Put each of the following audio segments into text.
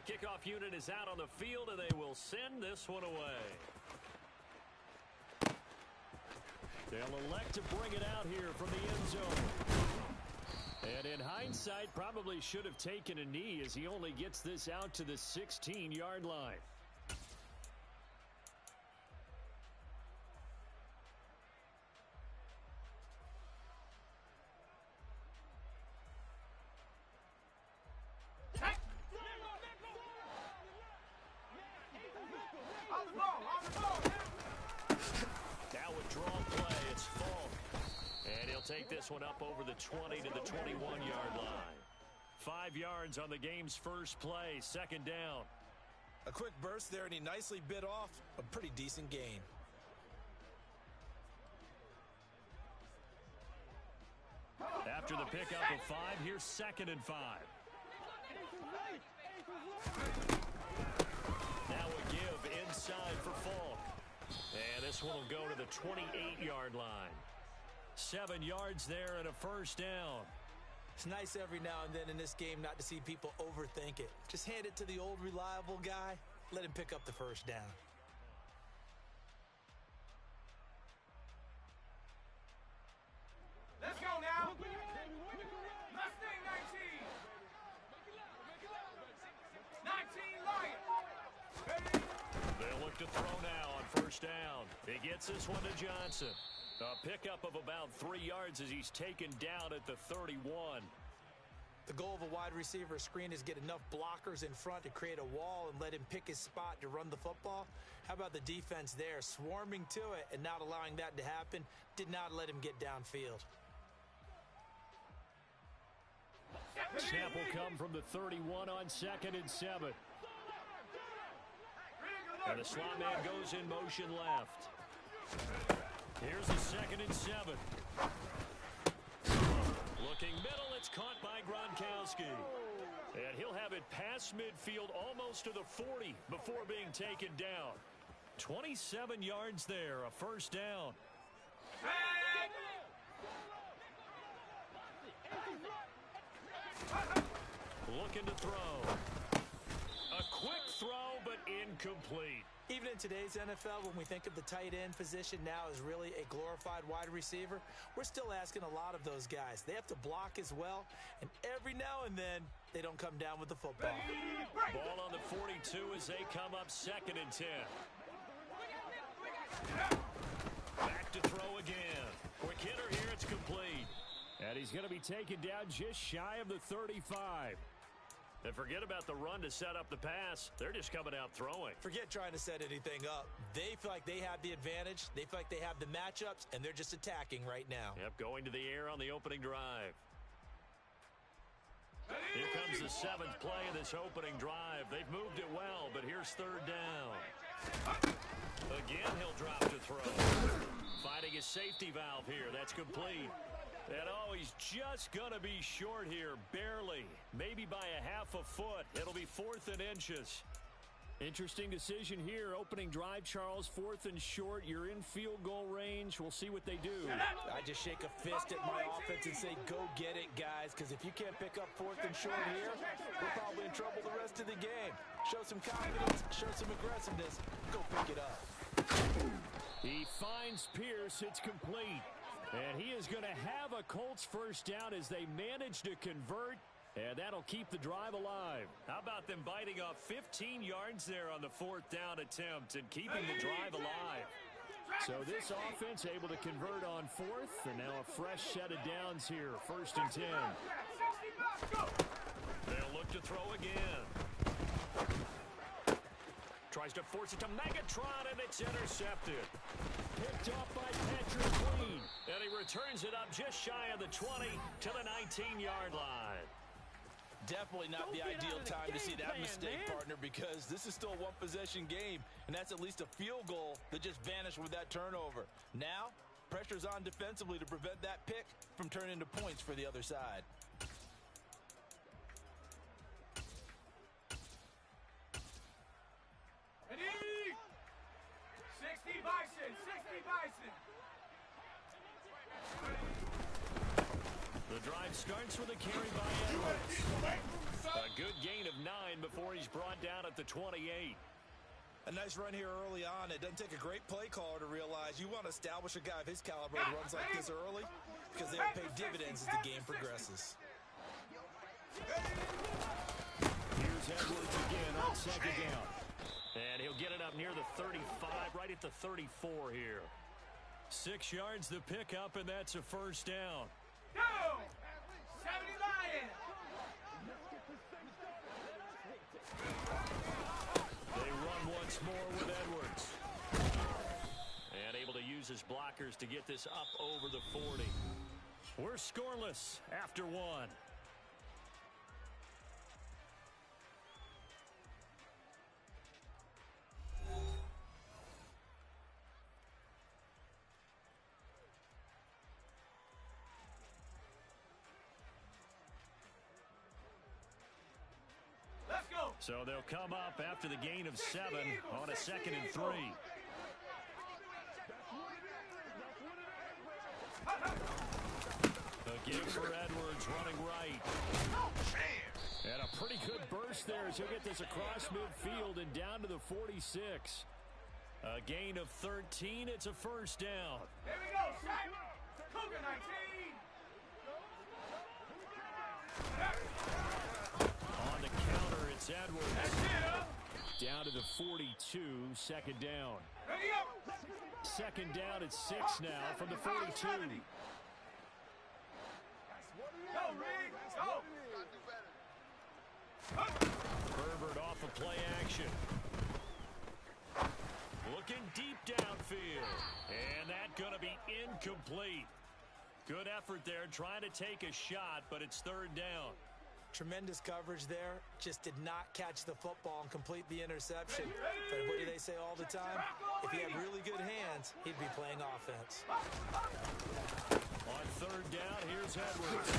kickoff unit is out on the field, and they will send this one away. They'll elect to bring it out here from the end zone. And in hindsight, probably should have taken a knee as he only gets this out to the 16-yard line. Now withdraw play, it's Falk. And he'll take this one up over the 20 to the 21-yard line. 5 yards on the game's first play, second down. A quick burst there, and he nicely bit off a pretty decent gain. After the pickup of 5, here's 2nd and 5. Now a give inside for Falk. And this one will go to the 28-yard line. 7 yards there and a first down. It's nice every now and then in this game not to see people overthink it. Just hand it to the old reliable guy. Let him pick up the first down. Let's go now. Mustang 19. 19 Lion. They'll look to throw now on first down. He gets this one to Johnson. A pickup of about 3 yards as he's taken down at the 31. The goal of a wide receiver screen is get enough blockers in front to create a wall and let him pick his spot to run the football. How about the defense there, swarming to it and not allowing that to happen? Did not let him get downfield. Snap will come from the 31 on 2nd and 7. And the slot man goes in motion left. Here's the 2nd and 7. Looking middle, it's caught by Gronkowski. And he'll have it past midfield almost to the 40 before being taken down. 27 yards there, a first down. Looking to throw. A quick throw, but incomplete. Even in today's NFL, when we think of the tight end position now as really a glorified wide receiver, we're still asking a lot of those guys. They have to block as well, and every now and then, they don't come down with the football. Ball on the 42 as they come up 2nd and 10. Back to throw again. Quick hitter here, it's complete. And he's going to be taken down just shy of the 35. And forget about the run to set up the pass. They're just coming out throwing. Forget trying to set anything up. They feel like they have the advantage. They feel like they have the matchups, and they're just attacking right now. Yep, going to the air on the opening drive. Here comes the 7th play of this opening drive. They've moved it well, but here's 3rd down. Again, he'll drop to throw. Finding his safety valve here. That's complete. And oh, he's just going to be short here, barely. Maybe by a half a foot. It'll be 4th and inches. Interesting decision here. Opening drive, Charles, 4th and short. You're in field goal range. We'll see what they do. I just shake a fist at my offense and say, go get it, guys, because if you can't pick up 4th and short here, we're probably in trouble the rest of the game. Show some confidence, show some aggressiveness, go pick it up. He finds Pierce. It's complete. And he is going to have a Colts first down as they manage to convert, and that'll keep the drive alive. How about them biting off 15 yards there on the 4th down attempt and keeping the drive alive? So this offense able to convert on 4th, and now a fresh set of downs here, 1st and 10. They'll look to throw again. Tries to force it to Megatron, and it's intercepted. Picked off by Patrick Queen. And he returns it up just shy of the 20 to the 19-yard line. Definitely not the ideal time to see that mistake, partner, because this is still a one-possession game, and that's at least a field goal that just vanished with that turnover. Now, pressure's on defensively to prevent that pick from turning into points for the other side. Ready? 60 Bison, 60 Bison. The drive starts with a carry by Edwards. A good gain of 9 before he's brought down at the 28. A nice run here early on. It doesn't take a great play caller to realize you want to establish a guy of his caliber who runs like this early because they'll pay dividends as the game progresses. Here's Edwards again on second down. And he'll get it up near the 35, right at the 34 here. 6 yards the pickup, and that's a first down. Go! 70 Lions! They run once more with Edwards. And able to use his blockers to get this up over the 40. We're scoreless after 1. So they'll come up after the gain of 7 on a 2nd and 3. A give for Edwards running right. And a pretty good burst there as he'll get this across midfield and down to the 46. A gain of 13. It's a first down. Here we go, Shaq. Cougar 19. On the counter, it's Edwards. Down to the 42, 2nd down. Ready up. 2nd down at 6 now from the 42. Go, Reed. Go. Herbert off of play action. Looking deep downfield. And that going to be incomplete. Good effort there trying to take a shot, but it's 3rd down. Tremendous coverage there. Just did not catch the football and complete the interception. But what do they say all the time? If he had really good hands, he'd be playing offense. On 3rd down, here's Edwards.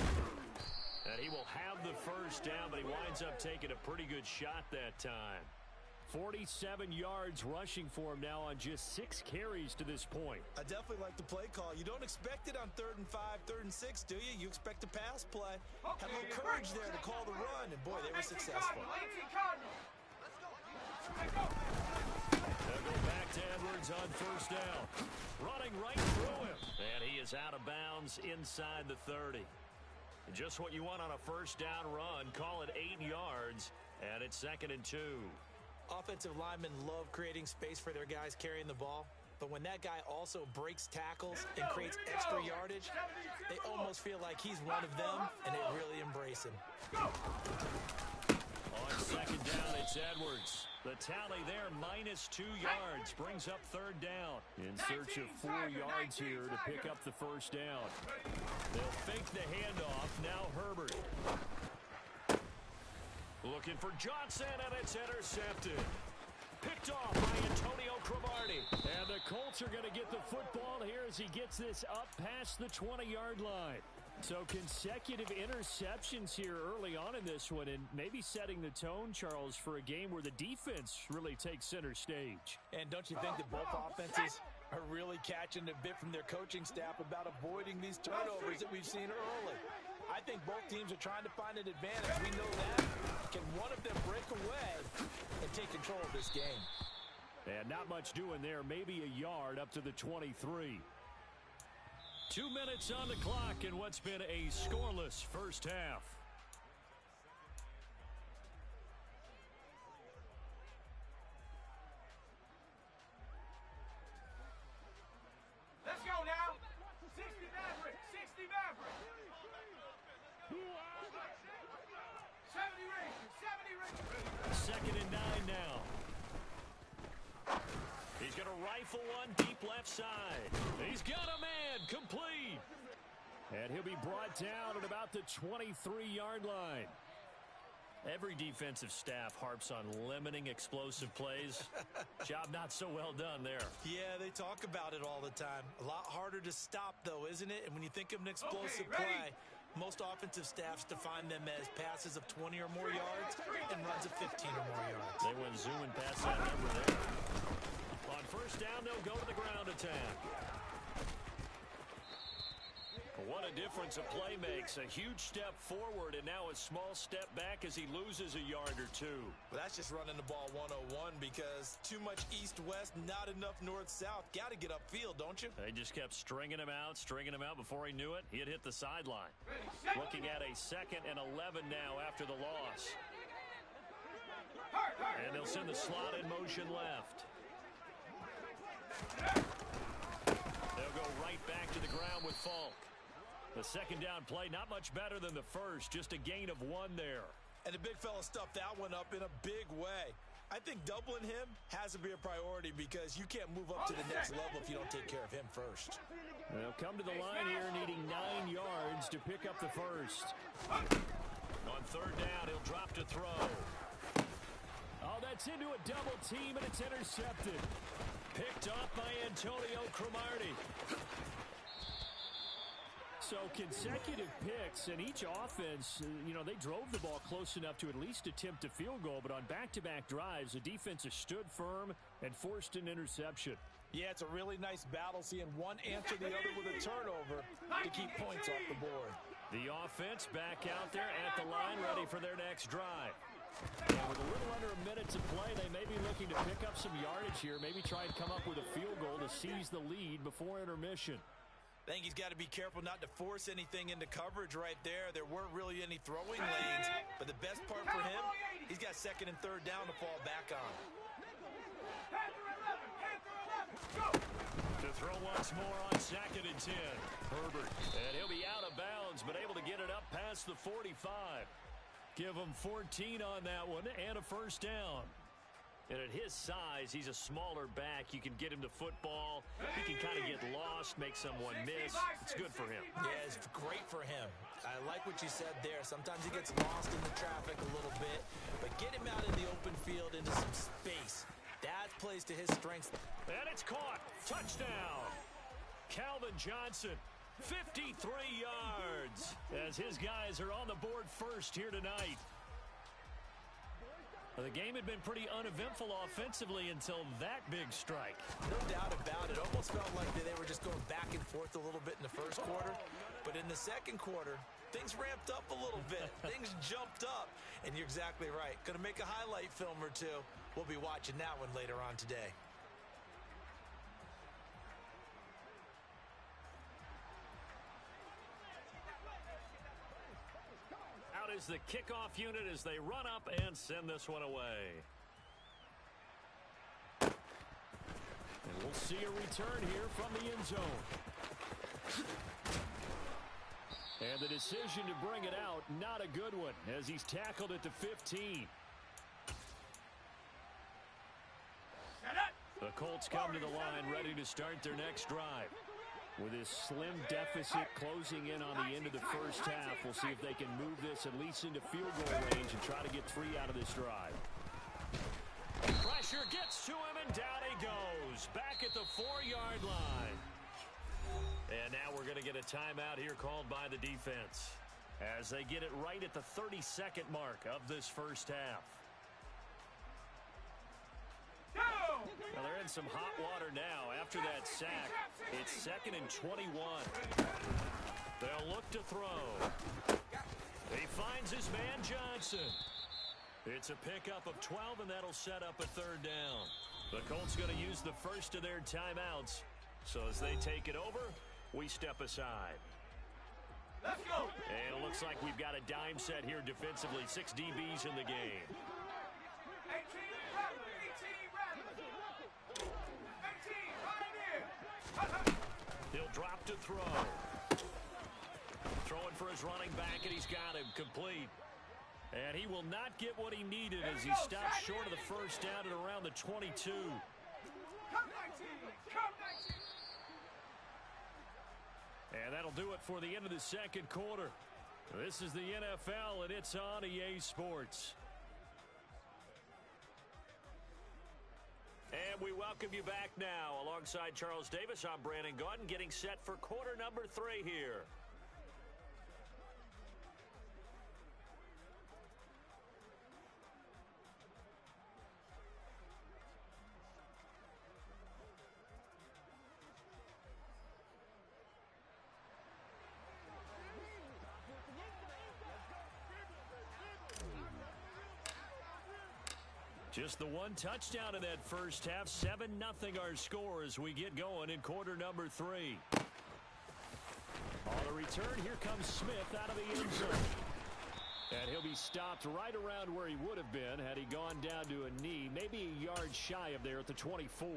And he will have the first down, but he winds up taking a pretty good shot that time. 47 yards rushing for him now on just 6 carries to this point. I definitely like the play call. You don't expect it on 3rd and 5, 3rd and 6, do you? You expect a pass play. Have a little courage there to call the run, and boy, they were successful. They'll go back to Edwards on 1st down. Running right through him. And he is out of bounds inside the 30. Just what you want on a 1st down run. Call it 8 yards, and it's 2nd and 2. Offensive linemen love creating space for their guys carrying the ball, but when that guy also breaks tackles and creates extra yardage, they almost feel like he's one of them, and they really embrace him. On 2nd down, it's Edwards. The tally there, -2 yards, brings up 3rd down. In search of 4 yards here to pick up the first down. They'll fake the handoff. Now Herbert. Looking for Johnson, and it's intercepted. Picked off by Antonio Cromartie. And the Colts are going to get the football here as he gets this up past the 20-yard line. So consecutive interceptions here early on in this one, and maybe setting the tone, Charles, for a game where the defense really takes center stage. And don't you think that both offenses are really catching a bit from their coaching staff about avoiding these turnovers that we've seen early? I think both teams are trying to find an advantage. We know that. Can one of them break away and take control of this game? And not much doing there. Maybe a yard up to the 23. 2 minutes on the clock in what's been a scoreless first half. Let's go now. 60 Maverick. 60 Maverick. 70 Rangers. 70 Rangers. 2nd and 9 now. He's going to rifle one deep left side. He's got a man complete. And he'll be brought down at about the 23-yard line. Every defensive staff harps on limiting explosive plays. Job not so well done there. Yeah, they talk about it all the time. A lot harder to stop, though, isn't it? And when you think of an explosive play, most offensive staffs define them as passes of 20 or more yards and runs of 15 or more yards. They went zooming past that number there. On 1st down, they'll go to the ground attack. What a difference a play makes. A huge step forward and now a small step back as he loses a yard or two. Well, that's just running the ball 101 because too much east-west, not enough north-south. Got to get upfield, don't you? They just kept stringing him out before he knew it. He had hit the sideline. Looking at a 2nd and 11 now after the loss. And they'll send the slot in motion left. They'll go right back to the ground with Falk. The second down play, not much better than the first, just a gain of 1 there. And the big fella stuffed that one up in a big way. I think doubling him has to be a priority because you can't move up to the next level if you don't take care of him first. They'll come to the line here needing 9 yards to pick up the first. On 3rd down, he'll drop to throw. Oh, that's into a double team, and it's intercepted. Picked off by Antonio Cromartie. So consecutive picks, and each offense, they drove the ball close enough to at least attempt a field goal, but on back-to-back drives, the defense has stood firm and forced an interception. Yeah, it's a really nice battle seeing one answer the other with a turnover to keep points off the board. The offense back out there at the line, ready for their next drive. And with a little under a minute to play, they may be looking to pick up some yardage here, maybe try and come up with a field goal to seize the lead before intermission. I think he's got to be careful not to force anything into coverage right there. There weren't really any throwing lanes, but the best part for him, he's got 2nd and 3rd down to fall back on. To throw once more on 2nd and 10. Herbert, and he'll be out of bounds, but able to get it up past the 45. Give him 14 on that one and a first down. And at his size, he's a smaller back. You can get him to football. He can kind of get lost, make someone miss. It's good for him. Yeah, it's great for him. I like what you said there. Sometimes he gets lost in the traffic a little bit, but get him out in the open field into some space. That plays to his strengths. And it's caught. Touchdown. Calvin Johnson, 53 yards, as his guys are on the board first here tonight. The game had been pretty uneventful offensively until that big strike. No doubt about it. Almost felt like they were just going back and forth a little bit in the first quarter. But in the second quarter, things ramped up a little bit. Things jumped up. And you're exactly right. Going to make a highlight film or two. We'll be watching that one later on today. Is the kickoff unit as they run up and send this one away. And we'll see a return here from the end zone. And the decision to bring it out, not a good one, as he's tackled at the 15. The Colts come to the line ready to start their next drive. With his slim deficit closing in on the end of the first half, we'll see if they can move this at least into field goal range and try to get 3 out of this drive. Pressure gets to him, and down he goes. Back at the 4-yard line. And now we're going to get a timeout here called by the defense as they get it right at the 32nd mark of this first half. Well, they're in some hot water now after that sack. It's 2nd and 21. They'll look to throw. He finds his man Johnson. It's a pickup of 12, and that'll set up a 3rd down. The Colts going to use the first of their timeouts. So as they take it over, we step aside. Let's go. And it looks like we've got a dime set here defensively. 6 DBs in the game. 18 right here. He'll drop to throw. Throwing for his running back, and he's got him complete. And he will not get what he needed as he stops short of the first down at around the 22. Come 19. Come 19. And that'll do it for the end of the second quarter. This is the NFL, and it's on EA Sports. And we welcome you back now. Alongside Charles Davis, I'm Brandon Gaudin, getting set for quarter number 3 here. Just the one touchdown in that first half. 7-0 our score as we get going in quarter number 3. On the return, here comes Smith out of the end zone. And he'll be stopped right around where he would have been had he gone down to a knee, maybe a yard shy of there at the 24.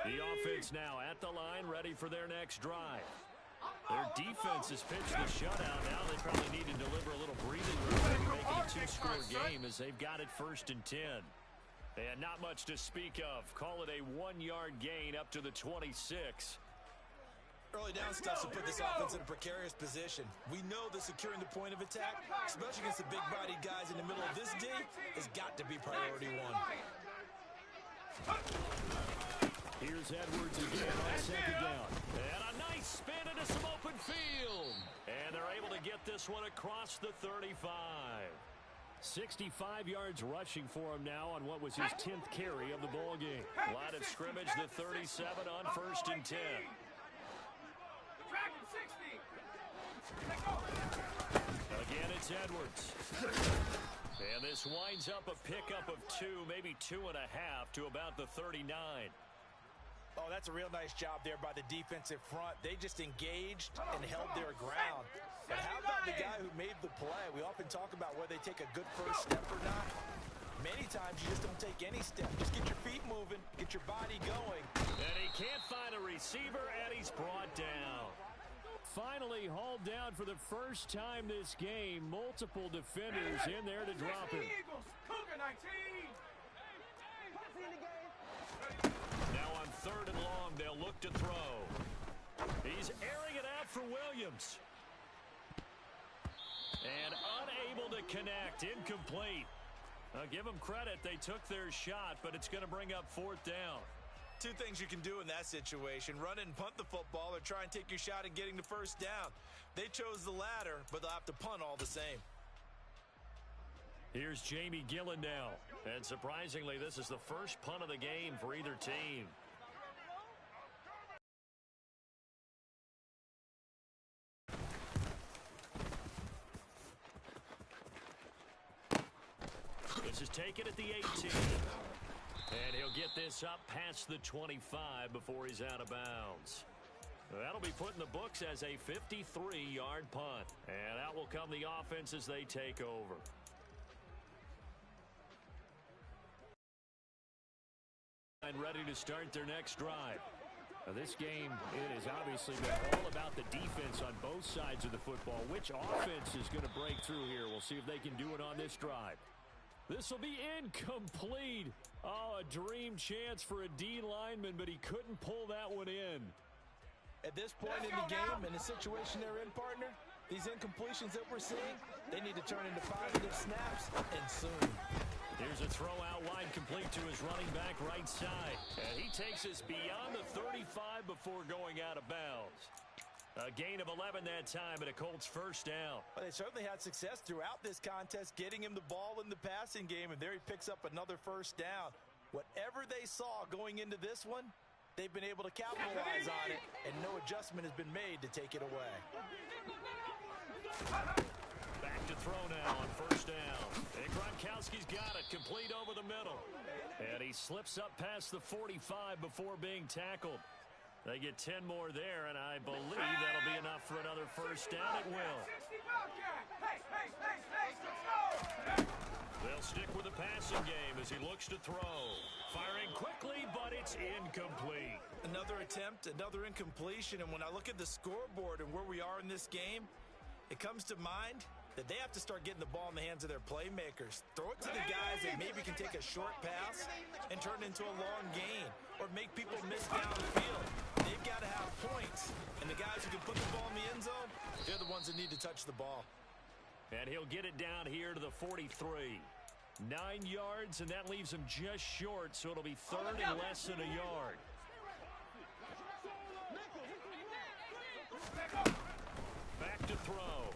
The offense now at the line, ready for their next drive. Their defense has pitched the shutout. Now they probably need to deliver a little breathing room and make it a 2-score game as they've got it 1st and 10. And not much to speak of. Call it a 1-yard gain up to the 26. Early down stuff to put this offense in a precarious position. We know that securing the point of attack, especially against the big-bodied guys in the middle of this D, has got to be priority 1. Here's Edwards again on 2nd down. And a nice spin into some open field. And they're able to get this one across the 35. 65 yards rushing for him now on what was his 10th carry of the ball game. Line of scrimmage, the 37 on 1st and 10. Again, it's Edwards. And this winds up a pickup of 2, maybe 2.5 to about the 39. Oh, that's a real nice job there by the defensive front. They just engaged and held their ground. But how about the guy who made the play? We often talk about whether they take a good first step or not. Many times you just don't take any step. Just get your feet moving, get your body going. And he can't find a receiver, and he's brought down. Finally hauled down for the first time this game. Multiple defenders in there to drop him. Now on 3rd and long, they'll look to throw. He's airing it out for Williams. And unable to connect. Incomplete. I'll give them credit. They took their shot, but it's going to bring up 4th down. 2 things you can do in that situation. Run it and punt the football or try and take your shot at getting the first down. They chose the latter, but they'll have to punt all the same. Here's Jamie Gillen now. And surprisingly, this is the first punt of the game for either team. This is taken at the 18. And he'll get this up past the 25 before he's out of bounds. That'll be put in the books as a 53-yard punt. And out will come the offense as they take over. And ready to start their next drive. Now this game, it has obviously been all about the defense on both sides of the football. Which offense is going to break through here? We'll see if they can do it on this drive. This will be incomplete. Oh, a dream chance for a D lineman, but he couldn't pull that one in. At this point in the game, in the situation they're in, partner, these incompletions that we're seeing, they need to turn into positive snaps, and soon. Here's a throw out wide, complete to his running back right side. And he takes us beyond the 35 before going out of bounds. A gain of 11 that time, and a Colts first down. Well, they certainly had success throughout this contest, getting him the ball in the passing game, and there he picks up another first down. Whatever they saw going into this one, they've been able to capitalize on it, and no adjustment has been made to take it away. Back to throw now on first down. And Gronkowski's got it, complete over the middle. And he slips up past the 45 before being tackled. They get 10 more there, and I believe that'll be enough for another first down. It will. They'll stick with the passing game as he looks to throw. Firing quickly, but it's incomplete. Another attempt, another incompletion, and when I look at the scoreboard and where we are in this game, it comes to mind that they have to start getting the ball in the hands of their playmakers. Throw it to the guys that maybe can take a short pass and turn it into a long gain or make people miss downfield. They've got to have points, and the guys who can put the ball in the end zone, they're the ones that need to touch the ball. And he'll get it down here to the 43. 9 yards, and that leaves him just short, so it'll be third and less than a yard. Back to throw.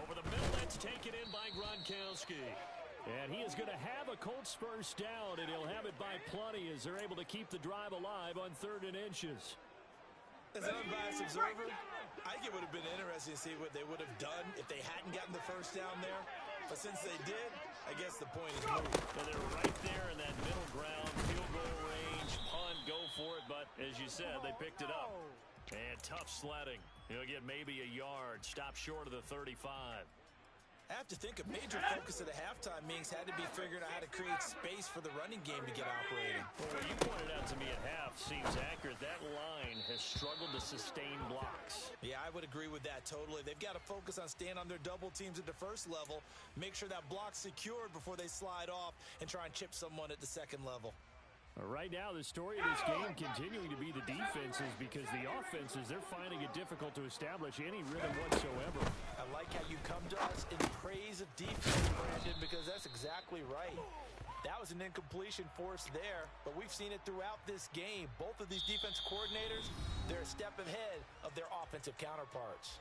Over the middle, that's taken in by Gronkowski. And he is going to have a Colts first down, and he'll have it by plenty as they're able to keep the drive alive on 3rd and inches. As an unbiased observer, I think it would have been interesting to see what they would have done if they hadn't gotten the first down there. But since they did, I guess the point is moved. So they're right there in that middle ground, field goal range, punt, go for it. But as you said, they picked it up. And tough sledding. He'll get maybe a yard. Stop short of the 35. I have to think a major focus of the halftime meetings had to be figuring out how to create space for the running game to get operating. Well, what you pointed out to me at half seems accurate. That line has struggled to sustain blocks. Yeah, I would agree with that totally. They've got to focus on staying on their double teams at the first level, make sure that block's secured before they slide off and try and chip someone at the second level. Right now, the story of this game continuing to be the defenses because the offenses, they're finding it difficult to establish any rhythm whatsoever. I like how you come to us in praise of defense, Brandon, because that's exactly right. That was an incompletion forced there, but we've seen it throughout this game. Both of these defense coordinators, they're a step ahead of their offensive counterparts.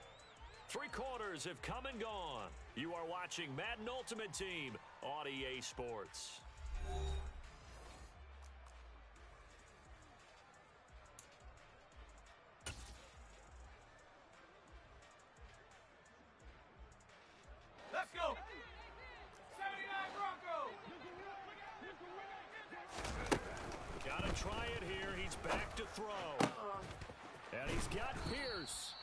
3 quarters have come and gone. You are watching Madden Ultimate Team on EA Sports. Let's go. 79 Broncos. Gotta try it here. He's back to throw. And he's got Pierce.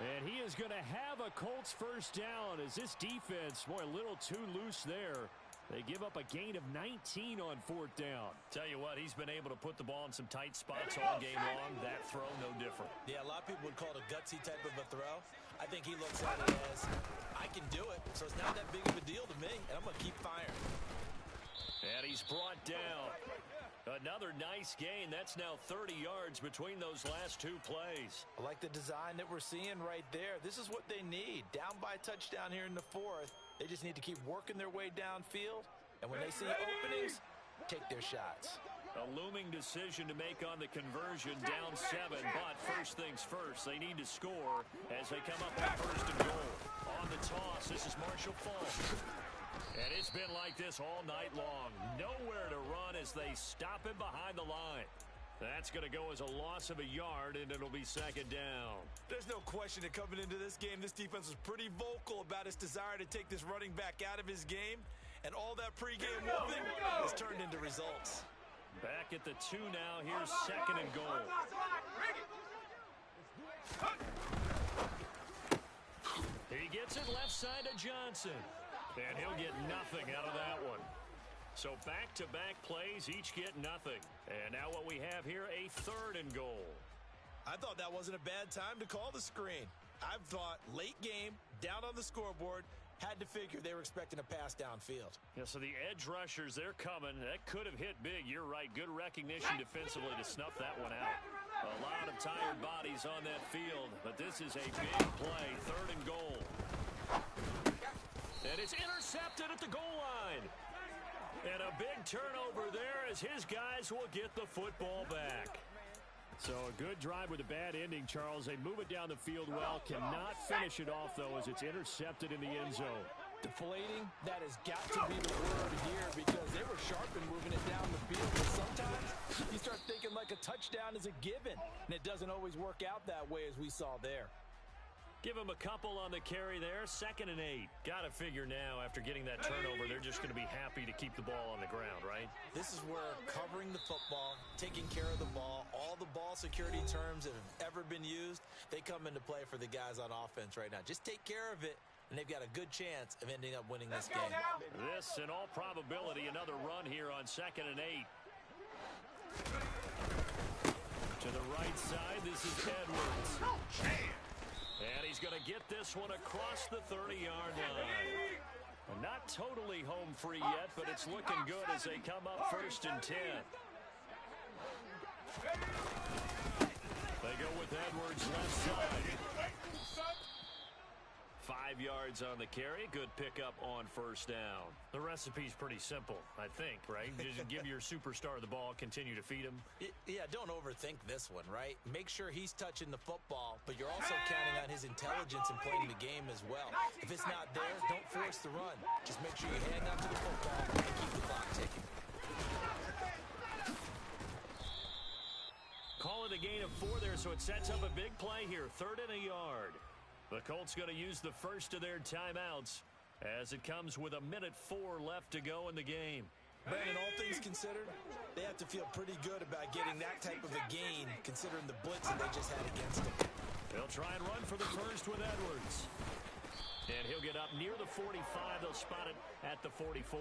And he is going to have a Colts first down as this defense, boy, a little too loose there. They give up a gain of 19 on 4th down. Tell you what, he's been able to put the ball in some tight spots all game long. That throw, no different. Yeah, a lot of people would call it a gutsy type of a throw. I think he looks at it as, I can do it, so it's not that big of a deal to me, and I'm going to keep firing. And he's brought down. Another nice gain. That's now 30 yards between those last 2 plays. I like the design that we're seeing right there. This is what they need. Down by a touchdown here in the 4th. They just need to keep working their way downfield. And when they see openings, take their shots. A looming decision to make on the conversion, down 7. But first things first, they need to score as they come up on 1st and goal. On the toss, this is Marshall Faulk. And it's been like this all night long. Nowhere to run as they stop him behind the line. That's going to go as a loss of a yard, and it'll be 2nd down. There's no question that coming into this game, this defense was pretty vocal about its desire to take this running back out of his game. And all that pregame whooping has turned into results. Back at the 2 now. Here's 2nd and goal. He gets it left side to Johnson. And he'll get nothing out of that one. So back-to-back plays, each get nothing. And now what we have here, a 3rd and goal. I thought that wasn't a bad time to call the screen. I've thought late game, down on the scoreboard, had to figure they were expecting a pass downfield. Yeah, so the edge rushers, they're coming. That could have hit big. You're right. Good recognition defensively to snuff that one out. A lot of tired bodies on that field, but this is a big play. 3rd and goal. And it's intercepted at the goal line. And a big turnover there as his guys will get the football back. So a good drive with a bad ending, Charles. They move it down the field well. Cannot finish it off, though, as it's intercepted in the end zone. Deflating, that has got to be the word here because they were sharp in moving it down the field. But sometimes you start thinking like a touchdown is a given, and it doesn't always work out that way as we saw there. Give him a couple on the carry there. 2nd and 8. Got to figure now after getting that turnover, they're just going to be happy to keep the ball on the ground, right? This is where covering the football, taking care of the ball, all the ball security terms that have ever been used, they come into play for the guys on offense right now. Just take care of it, and they've got a good chance of ending up winning this game. This, in all probability, another run here on 2nd and 8. To the right side, this is Edwards. And he's going to get this one across the 30-yard line. Not totally home free yet, but it's looking good as they come up 1st and 10. They go with Edwards left side. 5 yards on the carry. Good pickup on 1st down. The recipe's pretty simple, I think, right? Just give your superstar the ball, continue to feed him. Yeah, don't overthink this one, right? Make sure he's touching the football, but you're also counting on his intelligence in playing the game as well. If it's not there, don't force the run. Just make sure you hang on to the football and keep the clock ticking. Call it a gain of 4 there, so it sets up a big play here. 3rd and a yard. The Colts going to use the first of their timeouts as it comes with 1:04 left to go in the game. Brandon, all things considered, they have to feel pretty good about getting that type of a gain, considering the blitz that they just had against them. They'll try and run for the first with Edwards. And he'll get up near the 45. They'll spot it at the 44.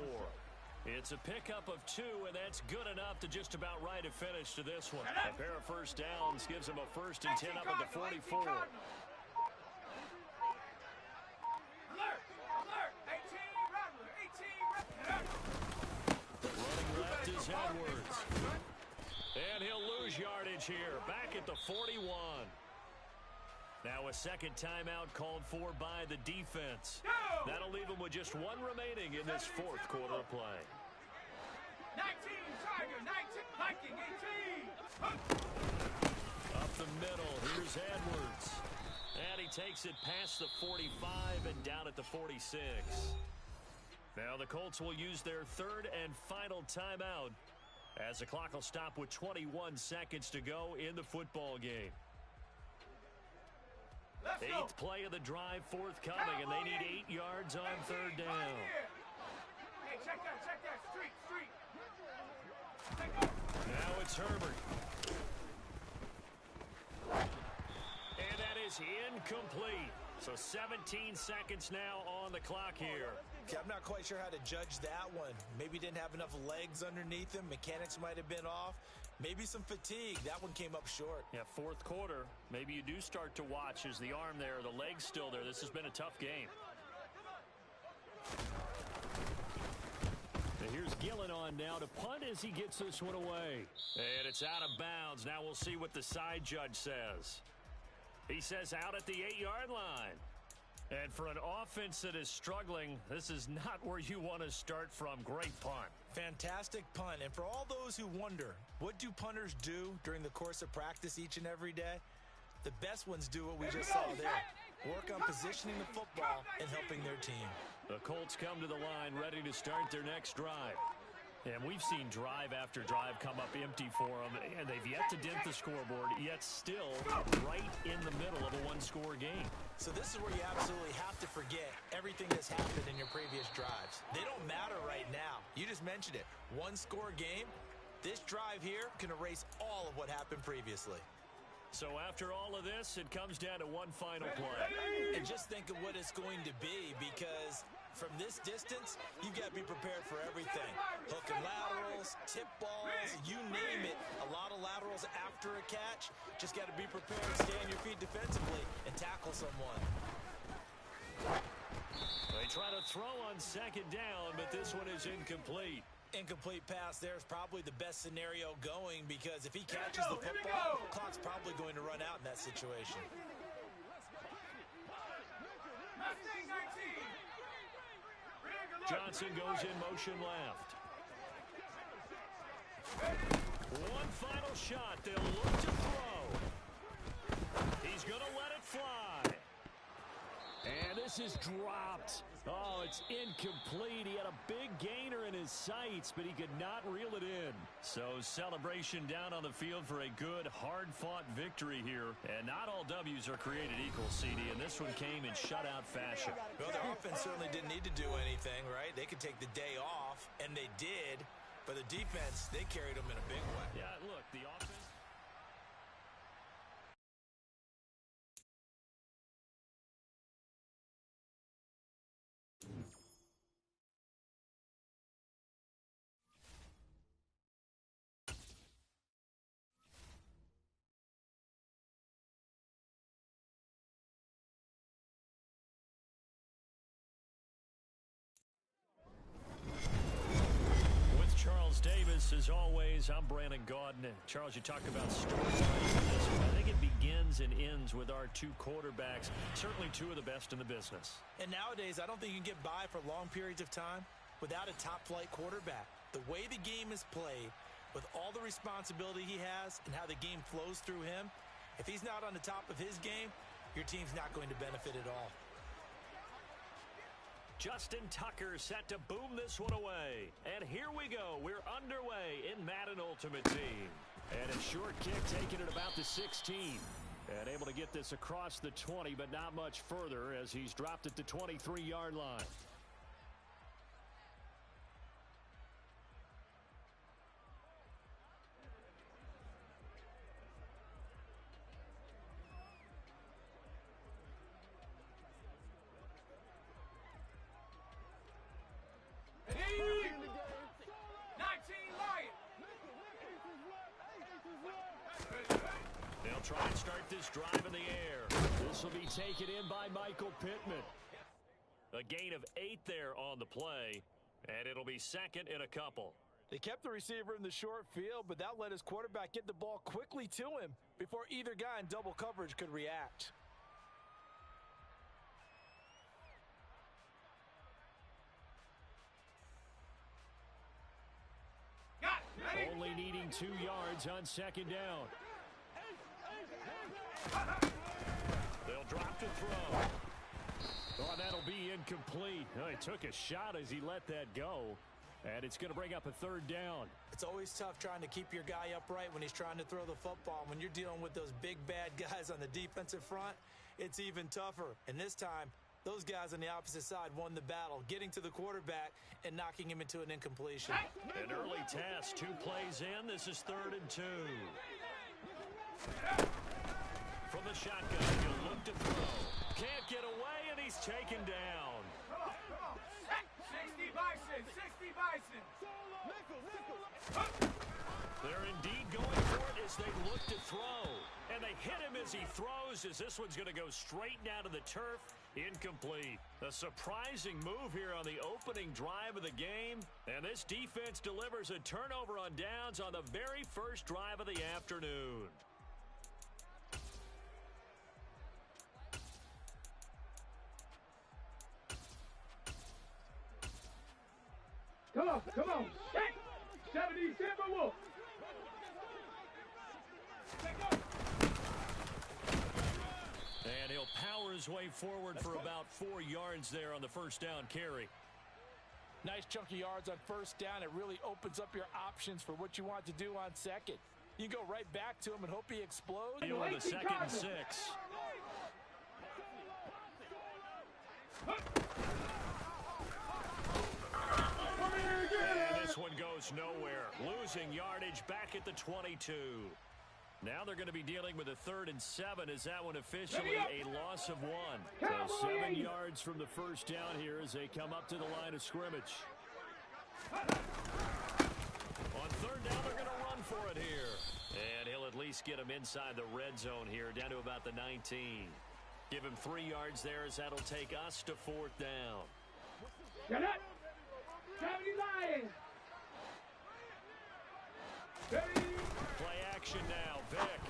It's a pickup of 2, and that's good enough to just about right a finish to this one. A pair of first downs gives them a 1st and 10 up at the 44. Running left is Edwards. And he'll lose yardage here, back at the 41. Now a second timeout called for by the defense. That'll leave them with just 1 remaining in this 4th quarter of play. 19, Tiger, 19, Viking, 18. Up the middle, here's Edwards. And he takes it past the 45 and down at the 46. Now the Colts will use their 3rd and final timeout as the clock will stop with 21 seconds to go in the football game. 8th play of the drive forthcoming, and they need 8 yards on 3rd down. Hey, check that, street. Now it's Herbert. And that is incomplete. So 17 seconds now on the clock here. Okay, I'm not quite sure how to judge that one. Maybe didn't have enough legs underneath him. Mechanics might have been off. Maybe some fatigue. That one came up short. Yeah, 4th quarter. Maybe you do start to watch as the arm there, the leg's still there. This has been a tough game. And here's Gillen on now to punt as he gets this one away. And it's out of bounds. Now we'll see what the side judge says. He says out at the 8-yard line. And for an offense that is struggling, this is not where you want to start from. Great punt. Fantastic punt. And for all those who wonder, what do punters do during the course of practice each and every day? The best ones do what we just saw there. Work on positioning the football and helping their team. The Colts come to the line ready to start their next drive. And we've seen drive after drive come up empty for them, and they've yet to dent the scoreboard, yet still right in the middle of a 1-score game. So this is where you absolutely have to forget everything that's happened in your previous drives. They don't matter right now. You just mentioned it. 1-score game. This drive here can erase all of what happened previously. So after all of this, it comes down to one final play. And just think of what it's going to be, because from this distance, you've got to be prepared for everything. Hook and laterals, tip balls, you name it. A lot of laterals after a catch. Just got to be prepared, stay on your feet defensively, and tackle someone. They try to throw on 2nd down, but this one is incomplete. Incomplete pass there is probably the best scenario going, because if he catches the football, the clock's probably going to run out in that situation. Johnson goes in motion left. One final shot. They'll look to throw. He's going to let it fly. And this is dropped. Oh, it's incomplete. He had a big gainer in his sights, but he could not reel it in. So celebration down on the field for a good, hard-fought victory here. And not all W's are created equal, CD, and this one came in shutout fashion. Well, their offense certainly didn't need to do anything, right? They could take the day off, and they did. But the defense, they carried them in a big way. Yeah, look, the offense... Davis, as always, I'm Brandon Gaudin. Charles, you talk about storylines in this one. I think it begins and ends with our 2 quarterbacks, certainly 2 of the best in the business. And nowadays, I don't think you can get by for long periods of time without a top-flight quarterback. The way the game is played, with all the responsibility he has and how the game flows through him, if he's not on the top of his game, your team's not going to benefit at all. Justin Tucker set to boom this one away. And here we go. We're underway in Madden Ultimate Team. And a short kick taken at about the 16. And able to get this across the 20, but not much further as he's dropped at the 23-yard line. this drive in the air. This will be taken in by Michael Pittman. A gain of 8 there on the play, and it'll be second in a couple. They kept the receiver in the short field, but that let his quarterback get the ball quickly to him before either guy in double coverage could react. Only needing 2 yards on second down. They'll drop to throw. Oh, that'll be incomplete. Oh, he took a shot as he let that go. And it's going to bring up a third down. It's always tough trying to keep your guy upright when he's trying to throw the football. When you're dealing with those big, bad guys on the defensive front, it's even tougher. And this time, those guys on the opposite side won the battle, getting to the quarterback and knocking him into an incompletion. An early test, 2 plays in. This is 3rd and 2. From the shotgun, he'll look to throw. Can't get away, and he's taken down. 60 Bison, 60 Bison. They're indeed going for it as they look to throw. And they hit him as he throws, as this one's going to go straight down to the turf. Incomplete. A surprising move here on the opening drive of the game. And this defense delivers a turnover on downs on the very first drive of the afternoon. Come on. 70 Timberwolves. And he'll power his way forward for about 4 yards there on the first down carry. Nice chunky yards on first down. It really opens up your options for what you want to do on second. You can go right back to him and hope he explodes. Deal with the 2nd and 6. And this one goes nowhere. Losing yardage back at the 22. Now they're going to be dealing with a 3rd and 7. Is that one officially a loss of 1? So 7 yards from the first down here as they come up to the line of scrimmage. On 3rd down, they're going to run for it here. And he'll at least get him inside the red zone here, down to about the 19. Give him 3 yards there as that'll take us to 4th down. Get it! 70 Lions. Play action now, Vick.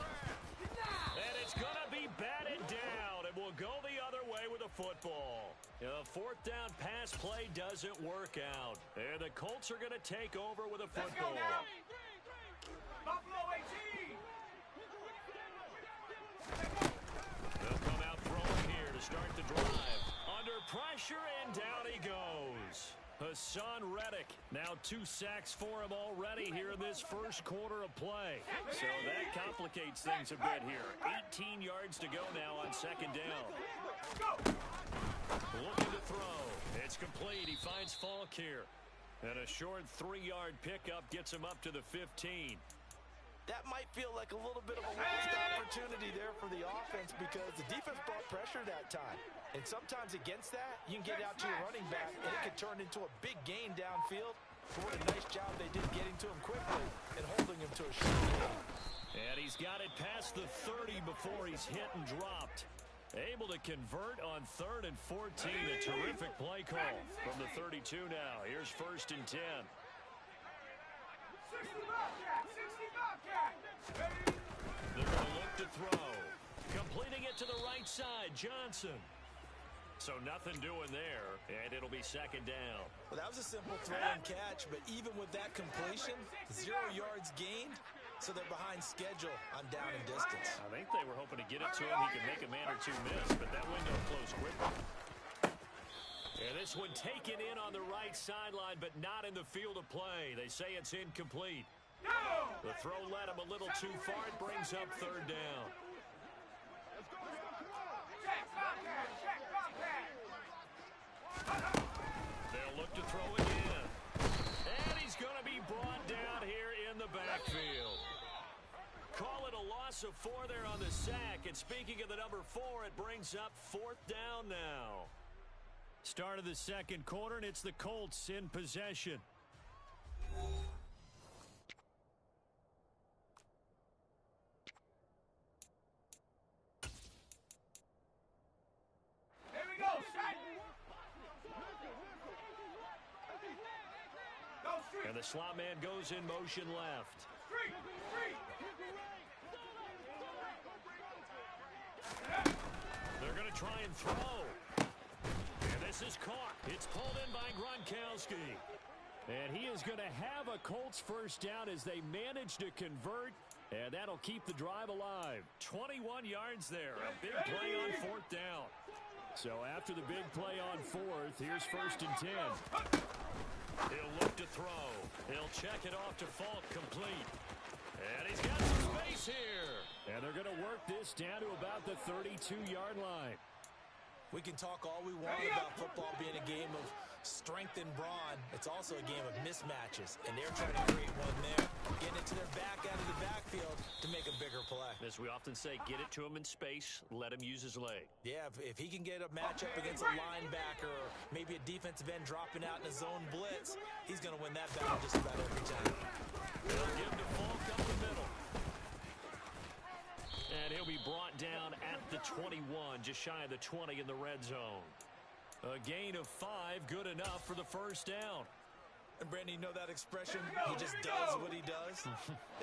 And it's going to be batted down, and we'll go the other way with the football. The 4th down pass play doesn't work out. And the Colts are going to take over with a football. Buffalo 18. They'll come out throwing here to start the drive. Under pressure, and down he goes. Hassan Reddick, now 2 sacks for him already here in this first quarter of play. So that complicates things a bit here. 18 yards to go now on second down. Looking to throw. It's complete. He finds Falk here. And a short 3-yard pickup gets him up to the 15. That might feel like a little bit of a lost opportunity there for the offense because the defense brought pressure that time. And sometimes against that, you can get out to your running back, and it can turn into a big gain downfield. But what a nice job they did getting to him quickly and holding him to a short gain. And he's got it past the 30 before he's hit and dropped. Able to convert on 3rd and 14. A terrific play call from the 32 now. Here's 1st and 10. 60 Bobcat, 60 Bobcat. They're going to look to throw. Completing it to the right side, Johnson. So nothing doing there, and it'll be 2nd down. Well, that was a simple throw and catch, but even with that completion, 0 yards gained, so they're behind schedule on down and distance. I think they were hoping to get it to him. He could make a man or 2 miss, but that window closed quickly. And this one taken in on the right sideline, but not in the field of play. They say it's incomplete. The throw led him a little too far. It brings up 3rd down. They'll look to throw again. And he's going to be brought down here in the backfield. Call it a loss of 4 there on the sack. And speaking of the number 4, it brings up 4th down now. Start of the second quarter, and it's the Colts in possession. And the slot man goes in motion left. They're going to try and throw. And this is caught. It's pulled in by Gronkowski. And he is going to have a Colts first down as they manage to convert. And that'll keep the drive alive. 21 yards there. A big play on fourth down. So after the big play on fourth, here's 1st and 10. He'll look to throw. He'll check it off to Falk, complete. And he's got some space here. And they're going to work this down to about the 32-yard line. We can talk all we want about football being a game of strength and brawn. It's also a game of mismatches, and they're trying to create one there, getting it to their back out of the backfield to make a bigger play. As we often say, get it to him in space, let him use his leg. Yeah, if he can get a matchup against a linebacker or maybe a defensive end dropping out in a zone blitz, he's going to win that battle just about every time. They'll give to Falk up the middle. And he'll be brought down at the 21, just shy of the 20 in the red zone. A gain of 5, good enough for the first down. And Brandon, you know that expression? He just does what he does.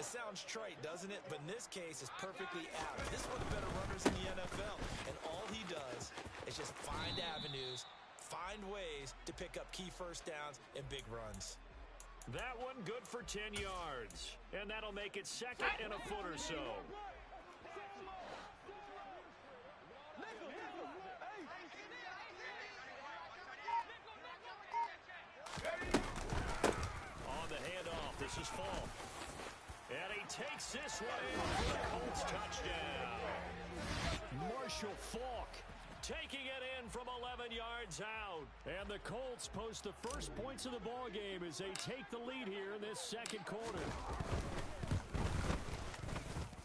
It sounds trite, doesn't it? But in this case, it's perfectly apt. This is one of the better runners in the NFL. And all he does is just find avenues, find ways to pick up key first downs and big runs. That one good for 10 yards. And that'll make it 2nd and a foot or so. On the handoff, this is Falk. And he takes this one in for the Colts touchdown. Marshall Falk taking it in from 11 yards out. And the Colts post the first points of the ball game as they take the lead here in this second quarter.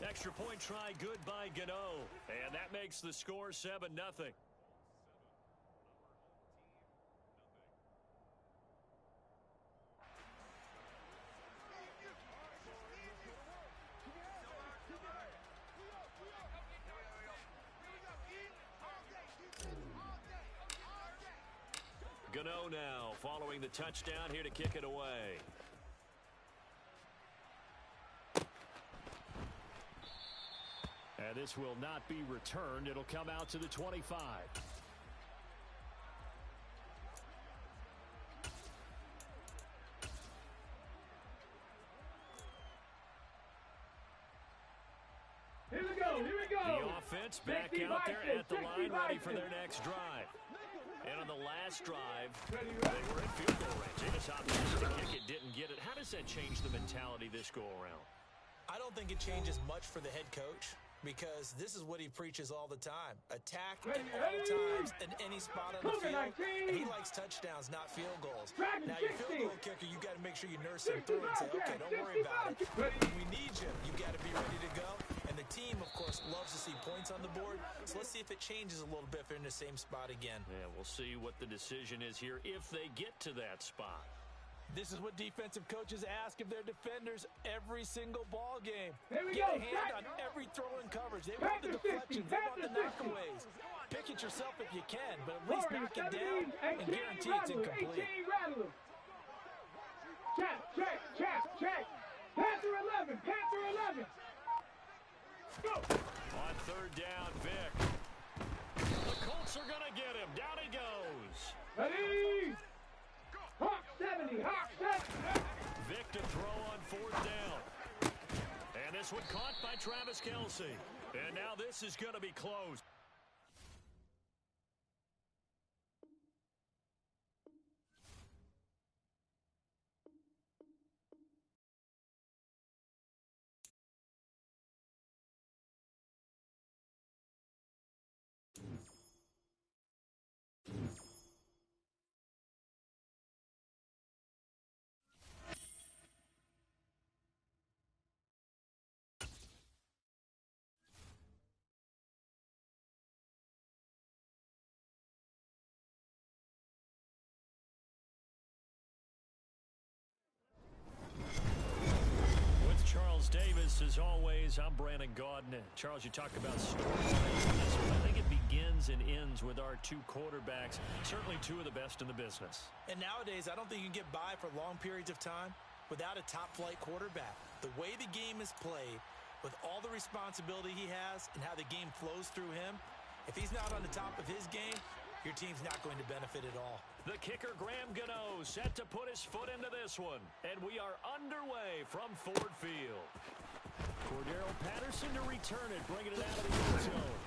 Extra point try good by Gano. And that makes the score 7-0. Gano now following the touchdown here to kick it away. And this will not be returned. It'll come out to the 25. Here we go, here we go. The offense back out there at the line, ready for their next drive. And on the last drive, they were in field goal range. They just opted to kick it, didn't get it. How does that change the mentality this go-around? I don't think it changes much for the head coach because this is what he preaches all the time. Attack at all times in any spot on the field. And he likes touchdowns, not field goals. Now, your field goal kicker, you got to make sure you nurse him through and say, okay, don't worry about it. We need you. You got to be ready to go. And the team, of course, loves to see points on the board. So let's see if it changes a little bit if they're in the same spot again. Yeah, we'll see what the decision is here if they get to that spot. This is what defensive coaches ask of their defenders every single ball game. Here we Get go. a hand on every throw and coverage. They want the deflections. They want the knockaways. Pick it yourself if you can, but at least knock it down and guarantee it's incomplete. Check, check, check, check. Panther 11, Panther 11. Go. On third down, Vic. The Colts are going to get him. Down he goes. Ready. Hawk 70, Hawk 70. Vic to throw on fourth down. And this one caught by Travis Kelce. And now this is going to be close. Charles Davis, as always, I'm Brandon Gaudin. Charles, you talk about storytelling. I think it begins and ends with our two quarterbacks, certainly two of the best in the business. And nowadays, I don't think you can get by for long periods of time without a top-flight quarterback. The way the game is played, with all the responsibility he has and how the game flows through him, if he's not on the top of his game, your team's not going to benefit at all. The kicker, Graham Gano, set to put his foot into this one. And we are underway from Ford Field. Cordero Patterson to return it, bringing it out of the end zone.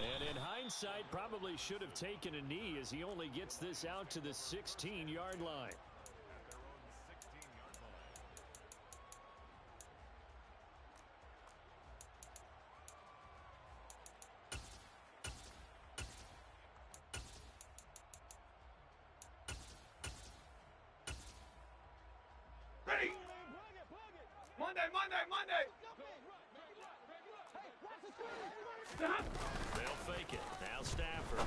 And in hindsight, probably should have taken a knee as he only gets this out to the 16-yard line. Monday. They'll fake it. Now Stafford.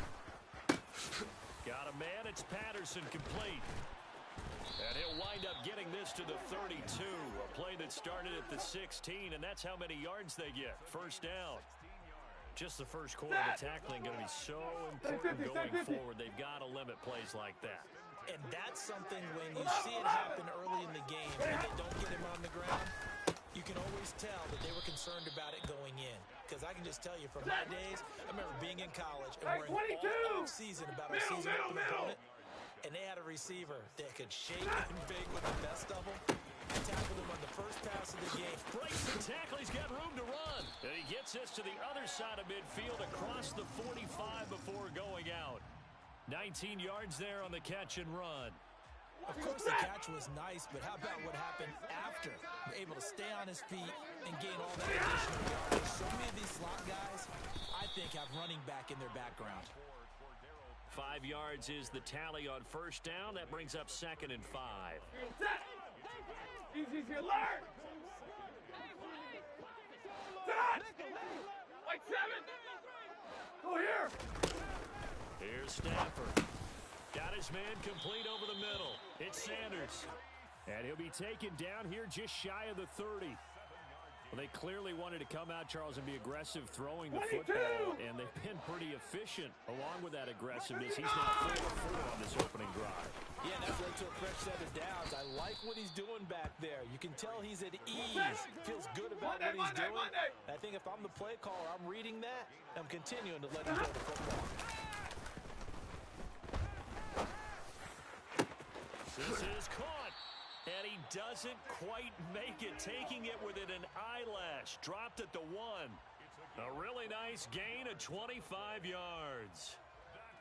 Got a man. It's Patterson complete. And he'll wind up getting this to the 32. A play that started at the 16, and that's how many yards they get. First down. Just the first quarter of the tackling going to be so important going forward. They've got to limit plays like that. And that's something when you see it happen early in the game and they don't get him on the ground, you can always tell that they were concerned about it going in. Because I can just tell you from my days, I remember being in college and worrying all season about our season opponent, and they had a receiver that could shake and big with the best of them. I tackled him on the first pass of the game. Breaks the tackle. He's got room to run. And he gets this to the other side of midfield across the 45 before going out. 19 yards there on the catch and run. Of course, the catch was nice, but how about what happened after? Able to stay on his feet and gain all that additional yardage. So many of these slot guys, I think, have running back in their background. 5 yards is the tally on first down. That brings up 2nd and 5. Easy alert! Set! Like 7! Go here! Here's Stafford. Got his man complete over the middle. It's Sanders. And he'll be taken down here just shy of the 30. Well, they clearly wanted to come out, Charles, and be aggressive throwing the football, and they've been pretty efficient along with that aggressiveness. He's now 4 for 4 on this opening drive. Yeah, that's led to a fresh set of downs. I like what he's doing back there. You can tell he's at ease. Feels good about what he's doing. I think if I'm the play caller, I'm reading that. I'm continuing to let him throw the football. This is caught, and he doesn't quite make it, taking it within an eyelash. Dropped at the 1. A really nice gain of 25 yards.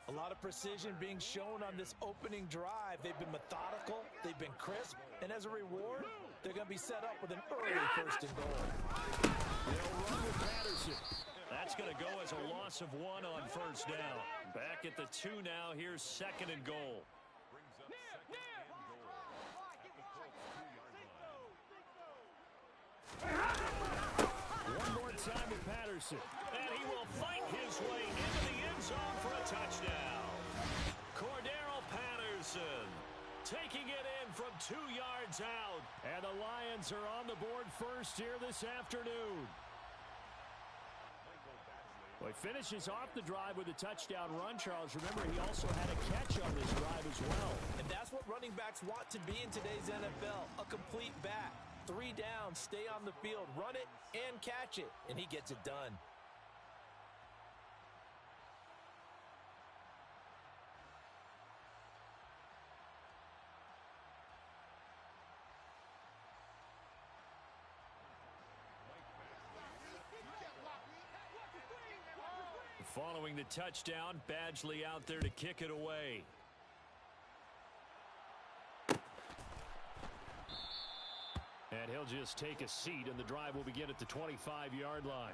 A lot of precision being shown on this opening drive. They've been methodical, they've been crisp, and as a reward, they're going to be set up with an early 1st and goal. They'll run with Patterson. That's going to go as a loss of 1 on first down. Back at the 2 now. Here's 2nd and goal. One more time with Patterson, and he will fight his way into the end zone for a touchdown. Cordero Patterson taking it in from 2 yards out, and the Lions are on the board first here this afternoon. Well, he finishes off the drive with a touchdown run, Charles. Remember, he also had a catch on this drive as well. And that's what running backs want to be in today's NFL, a complete back. 3 down, stay on the field, run it, and catch it. And he gets it done. Following the touchdown, Badgley out there to kick it away. And he'll just take a seat, and the drive will begin at the 25-yard line.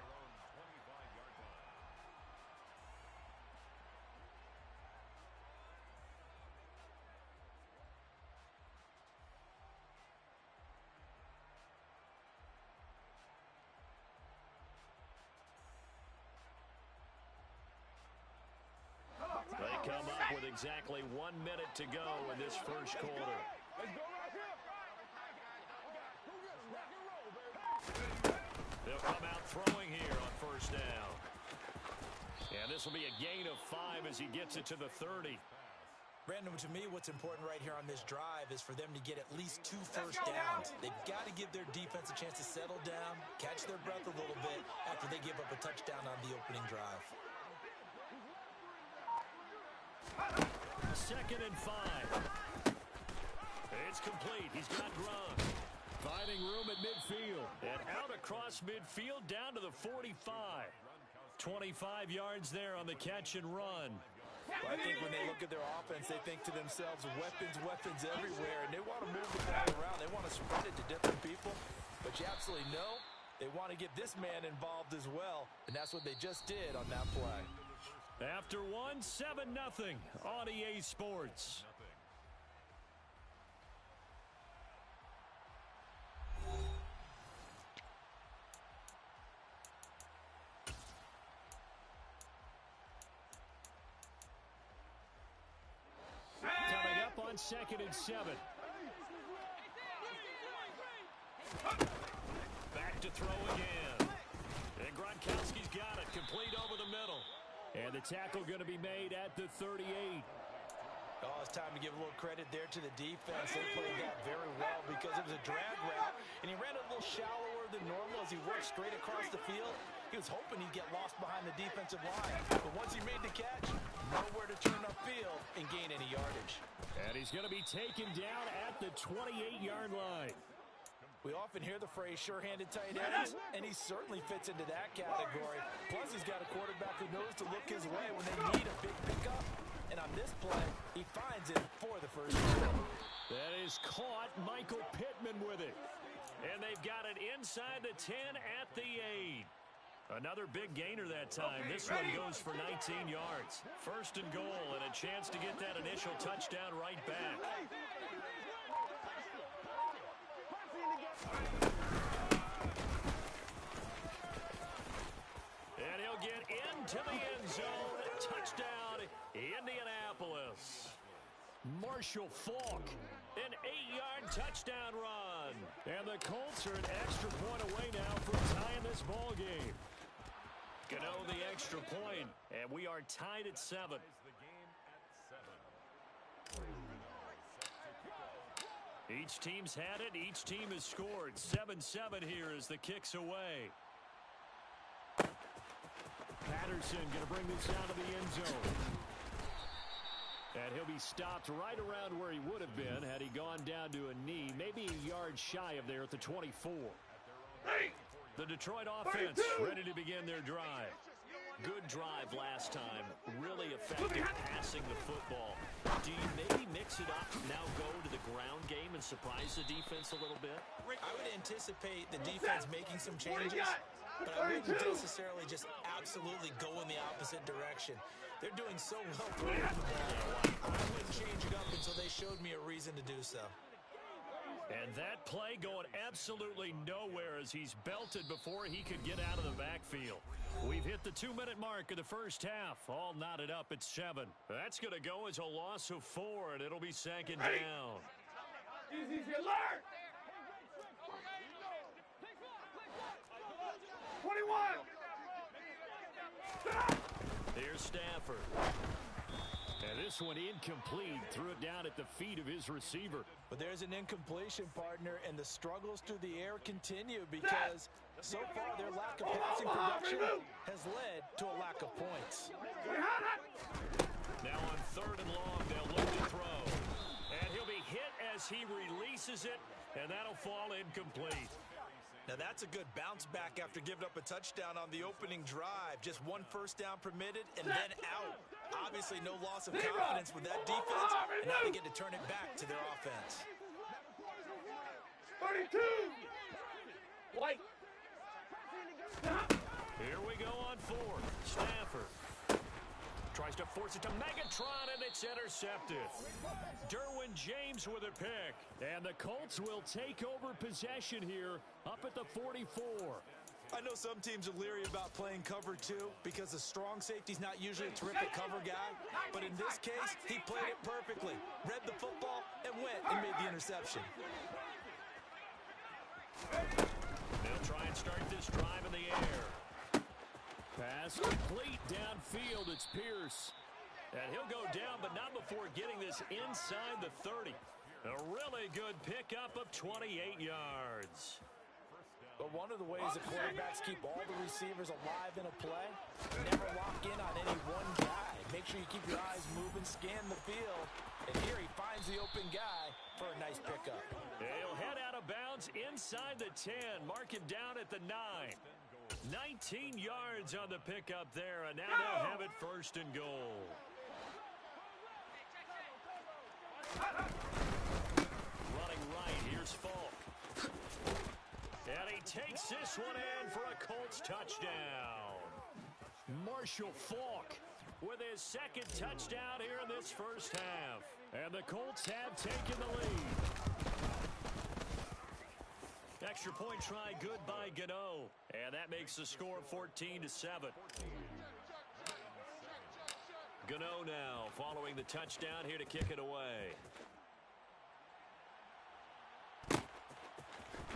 They come up with exactly 1 minute to go in this first quarter. They'll come out throwing here on first down. And this will be a gain of 5 as he gets it to the 30. Brandon, to me, what's important right here on this drive is for them to get at least 2 first downs. They've got to give their defense a chance to settle down, catch their breath a little bit after they give up a touchdown on the opening drive. 2nd and 5. It's complete. He's got Gronk. Finding room at midfield. And out across midfield down to the 45. 25 yards there on the catch and run. Well, I think when they look at their offense, they think to themselves, weapons everywhere, and they want to move the ball around. They want to spread it to different people, but you absolutely know they want to get this man involved as well, and that's what they just did on that play. After 1, 7-0 on EA Sports. Coming up on 2nd and 7. Back to throw again. And Gronkowski's got it. Complete over the middle. And the tackle going to be made at the 38. Oh, it's time to give a little credit there to the defense. They played that very well because it was a drag route, and he ran a little shallower than normal as he worked straight across the field. He was hoping he'd get lost behind the defensive line, but once he made the catch, nowhere to turn upfield and gain any yardage. And he's going to be taken down at the 28-yard line. We often hear the phrase sure-handed tight ends, and he certainly fits into that category. Plus, he's got a quarterback who knows to look his way when they need a big pickup. And on this play, he finds it for the first down. That is caught. Michael Pittman with it. And they've got it inside the 10 at the 8. Another big gainer that time. This one goes for 19 yards. 1st and goal, and a chance to get that initial touchdown right back. And he'll get into the end zone. Touchdown, Indianapolis. Marshall Faulk, an 8-yard touchdown run. And the Colts are an extra point away now from tying this ball game. Gano the extra point, and we are tied at 7. Each team's had it. Each team has scored. 7-7 here as the kick's away. Patterson going to bring this out of the end zone. And he'll be stopped right around where he would have been had he gone down to a knee, maybe a yard shy of there at the 24. The Detroit offense ready to begin their drive. Good drive last time. Really effective passing the football. Do you maybe mix it up, now go to the ground game and surprise the defense a little bit? I would anticipate the defense making some changes, but I wouldn't necessarily just absolutely go in the opposite direction. They're doing so well throwing the ball. I wouldn't change it up until they showed me a reason to do so. And that play going absolutely nowhere as he's belted before he could get out of the backfield. We've hit the 2-minute mark of the first half. All knotted up at 7. That's going to go as a loss of 4, and it'll be 2nd down. Easy, alert! 21! Stop! Here's Stafford. And this one incomplete. Threw it down at the feet of his receiver. But there's an incompletion, partner, and the struggles through the air continue because so far their lack of passing production has led to a lack of points. Now on 3rd and long, they'll look to throw. And he'll be hit as he releases it, and that'll fall incomplete. Now that's a good bounce back after giving up a touchdown on the opening drive. Just 1 first down permitted and then out. Obviously no loss of confidence with that defense, and now they get to turn it back to their offense. 32! White! Here we go on 4th. Stafford tries to force it to Megatron, and it's intercepted. Derwin James with a pick. And the Colts will take over possession here up at the 44. I know some teams are leery about playing cover 2 because the strong safety's not usually a terrific cover guy. But in this case, he played it perfectly. Read the football and went and made the interception. They'll try and start this drive in the air. Pass complete downfield. It's Pierce. And he'll go down, but not before getting this inside the 30. A really good pickup of 28 yards. But one of the ways the quarterbacks keep all the receivers alive in a play, never lock in on any one guy. Make sure you keep your eyes moving, scan the field. And here he finds the open guy for a nice pickup. He'll head out of bounds inside the 10. Mark him down at the 9. 19 yards on the pickup there, and now they'll have it first and goal. Running right, here's Falk. And he takes this one in for a Colts touchdown. Marshall Falk with his second touchdown here in this first half. And the Colts have taken the lead. Extra point try good by Gano. And that makes the score 14-7. Gano now following the touchdown here to kick it away.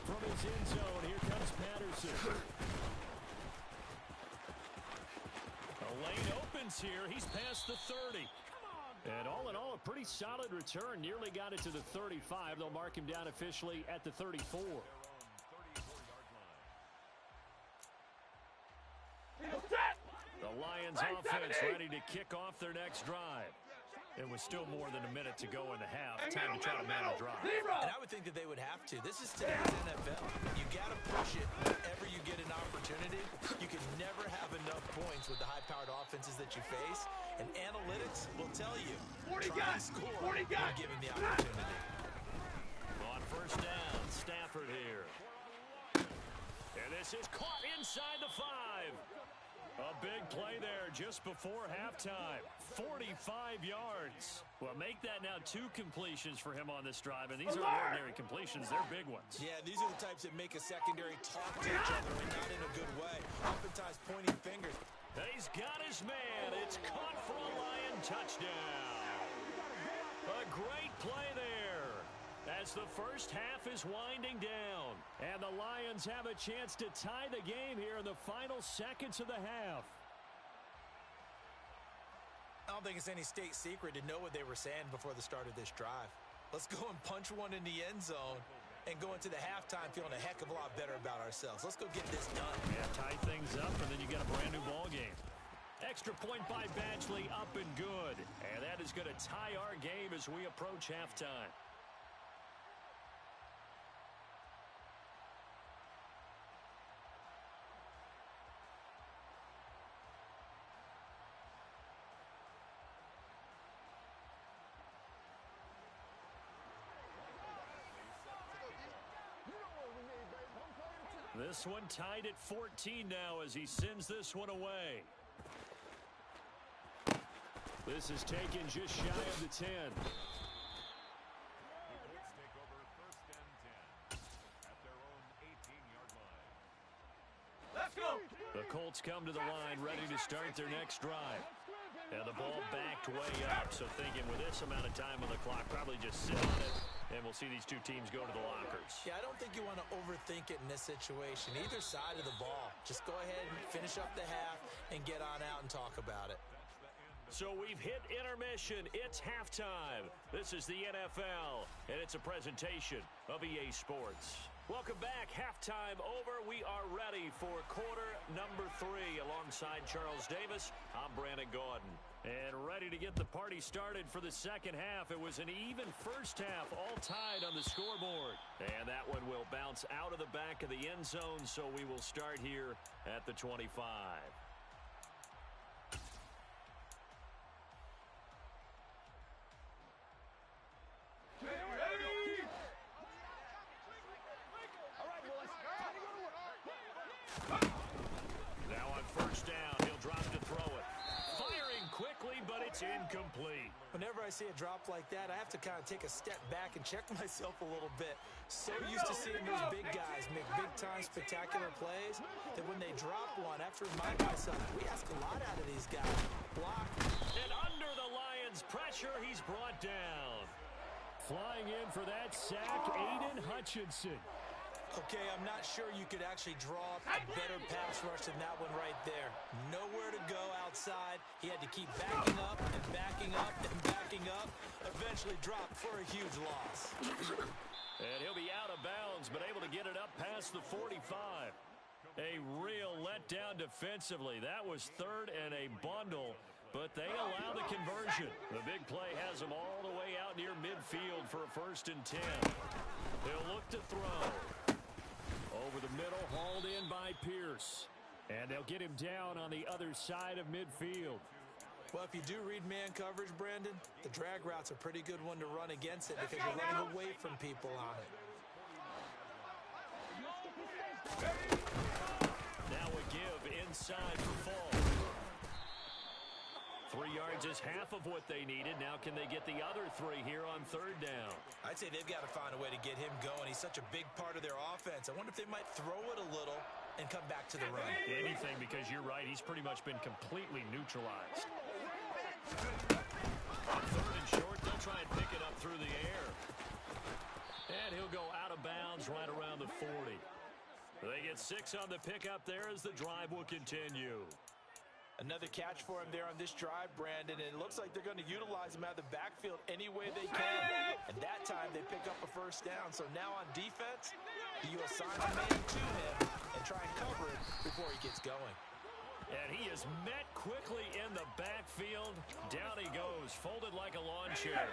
From his end zone, here comes Patterson. The lane opens here. He's past the 30. And all in all, a pretty solid return. Nearly got it to the 35. They'll mark him down officially at the 34. The Lions offense ready to kick off their next drive. It was still more than a minute to go in the half. Time to try to man a drive. And I would think that they would have to. This is today's NFL. You got to push it whenever you get an opportunity. You can never have enough points with the high-powered offenses that you face. And analytics will tell you, try and score when given the opportunity. On first down, Stafford here. And this is caught inside the 5. A big play there just before halftime. 45 yards. Well, make that now 2 completions for him on this drive, and these aren't ordinary completions. They're big ones. Yeah, these are the types that make a secondary talk to each other, and not in a good way. Oftentimes pointing fingers. And he's got his man. It's caught for a Lion touchdown. A great play there as the first half is winding down. And the Lions have a chance to tie the game here in the final seconds of the half. I don't think it's any state secret to know what they were saying before the start of this drive. Let's go and punch one in the end zone and go into the halftime feeling a heck of a lot better about ourselves. Let's go get this done. Yeah, tie things up, and then you got a brand new ball game. Extra point by Badgley, up and good. And that is going to tie our game as we approach halftime. This one tied at 14 now as he sends this one away. This is taken just shy of the 10. Let's go. The Colts come to the line ready to start their next drive. And the ball backed way up, so thinking with this amount of time on the clock, probably just sit on it, and we'll see these two teams go to the lockers. Yeah, I don't think you want to overthink it in this situation. Either side of the ball. Just go ahead and finish up the half and get on out and talk about it. So we've hit intermission. It's halftime. This is the NFL, and it's a presentation of EA Sports. Welcome back. Halftime over. We are ready for quarter number 3. Alongside Charles Davis, I'm Brandon Gaudin. And ready to get the party started for the second half. It was an even first half, all tied on the scoreboard. And that one will bounce out of the back of the end zone, so we will start here at the 25. Now on first down, he'll drop to throw it. Firing quickly, but it's incomplete. Whenever I see a drop like that, I have to kind of take a step back and check myself a little bit. So used to seeing those big guys make big-time spectacular plays that when they drop one, I have to remind myself, we ask a lot out of these guys. Block. And under the Lions' pressure, he's brought down. Flying in for that sack, Aiden Hutchinson. Okay, I'm not sure you could actually draw up a better pass rush than that one right there. Nowhere to go outside. He had to keep backing up and backing up and backing up. Eventually dropped for a huge loss. And he'll be out of bounds, but able to get it up past the 45. A real letdown defensively. That was third and a bundle, but they allow the conversion. The big play has them all the way out near midfield for a 1st and 10. He'll look to throw. Over the middle, hauled in by Pierce. And they'll get him down on the other side of midfield. Well, if you do read man coverage, Brandon, the drag route's a pretty good one to run against it because you're running away from people on it. Now a give inside for Fall. 3 yards is half of what they needed. Now can they get the other 3 here on 3rd down? I'd say they've got to find a way to get him going. He's such a big part of their offense. I wonder if they might throw it a little and come back to the run. Anything, because you're right. He's pretty much been completely neutralized. 3rd and short. They'll try and pick it up through the air. And he'll go out of bounds right around the 40. They get 6 on the pickup there as the drive will continue. Another catch for him there on this drive, Brandon, and it looks like they're going to utilize him out of the backfield any way they can. And that time they pick up a 1st down. So now on defense, you assign a man to him and try and cover it before he gets going. And he is met quickly in the backfield. Down he goes, folded like a lawn chair.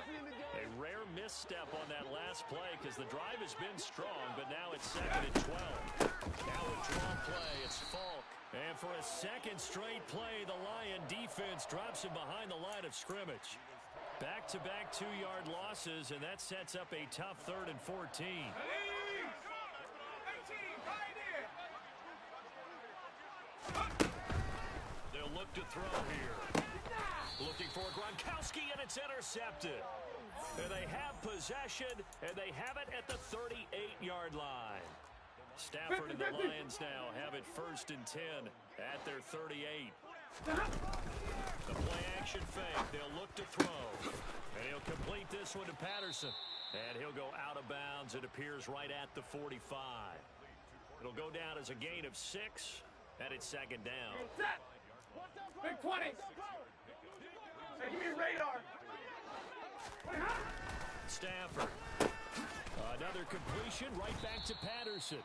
A rare misstep on that last play because the drive has been strong, but now it's 2nd and 12. Now a draw play, it's Falk. And for a 2nd straight play, the Lion defense drops him behind the line of scrimmage. Back-to-back 2-yard losses, and that sets up a tough 3rd and 14. They'll look to throw here. Looking for Gronkowski, and it's intercepted. And they have possession, and they have it at the 38-yard line. Stafford and the Lions now have it 1st and 10 at their 38. The play-action fake. They'll look to throw. And he'll complete this one to Patterson. And he'll go out of bounds. It appears right at the 45. It'll go down as a gain of 6, and it's 2nd down. Big 20. Hey, give me a radar. Stafford. Another completion right back to Patterson.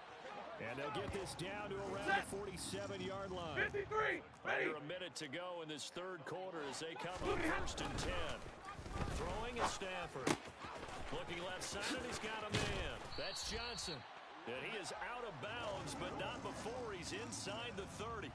And they'll get this down to around the 47-yard line. 53. Ready. Under a minute to go in this 3rd quarter as they come up 1st and 10. Throwing is Stafford. Looking left side, and he's got a man. That's Johnson. And he is out of bounds, but not before he's inside the 30.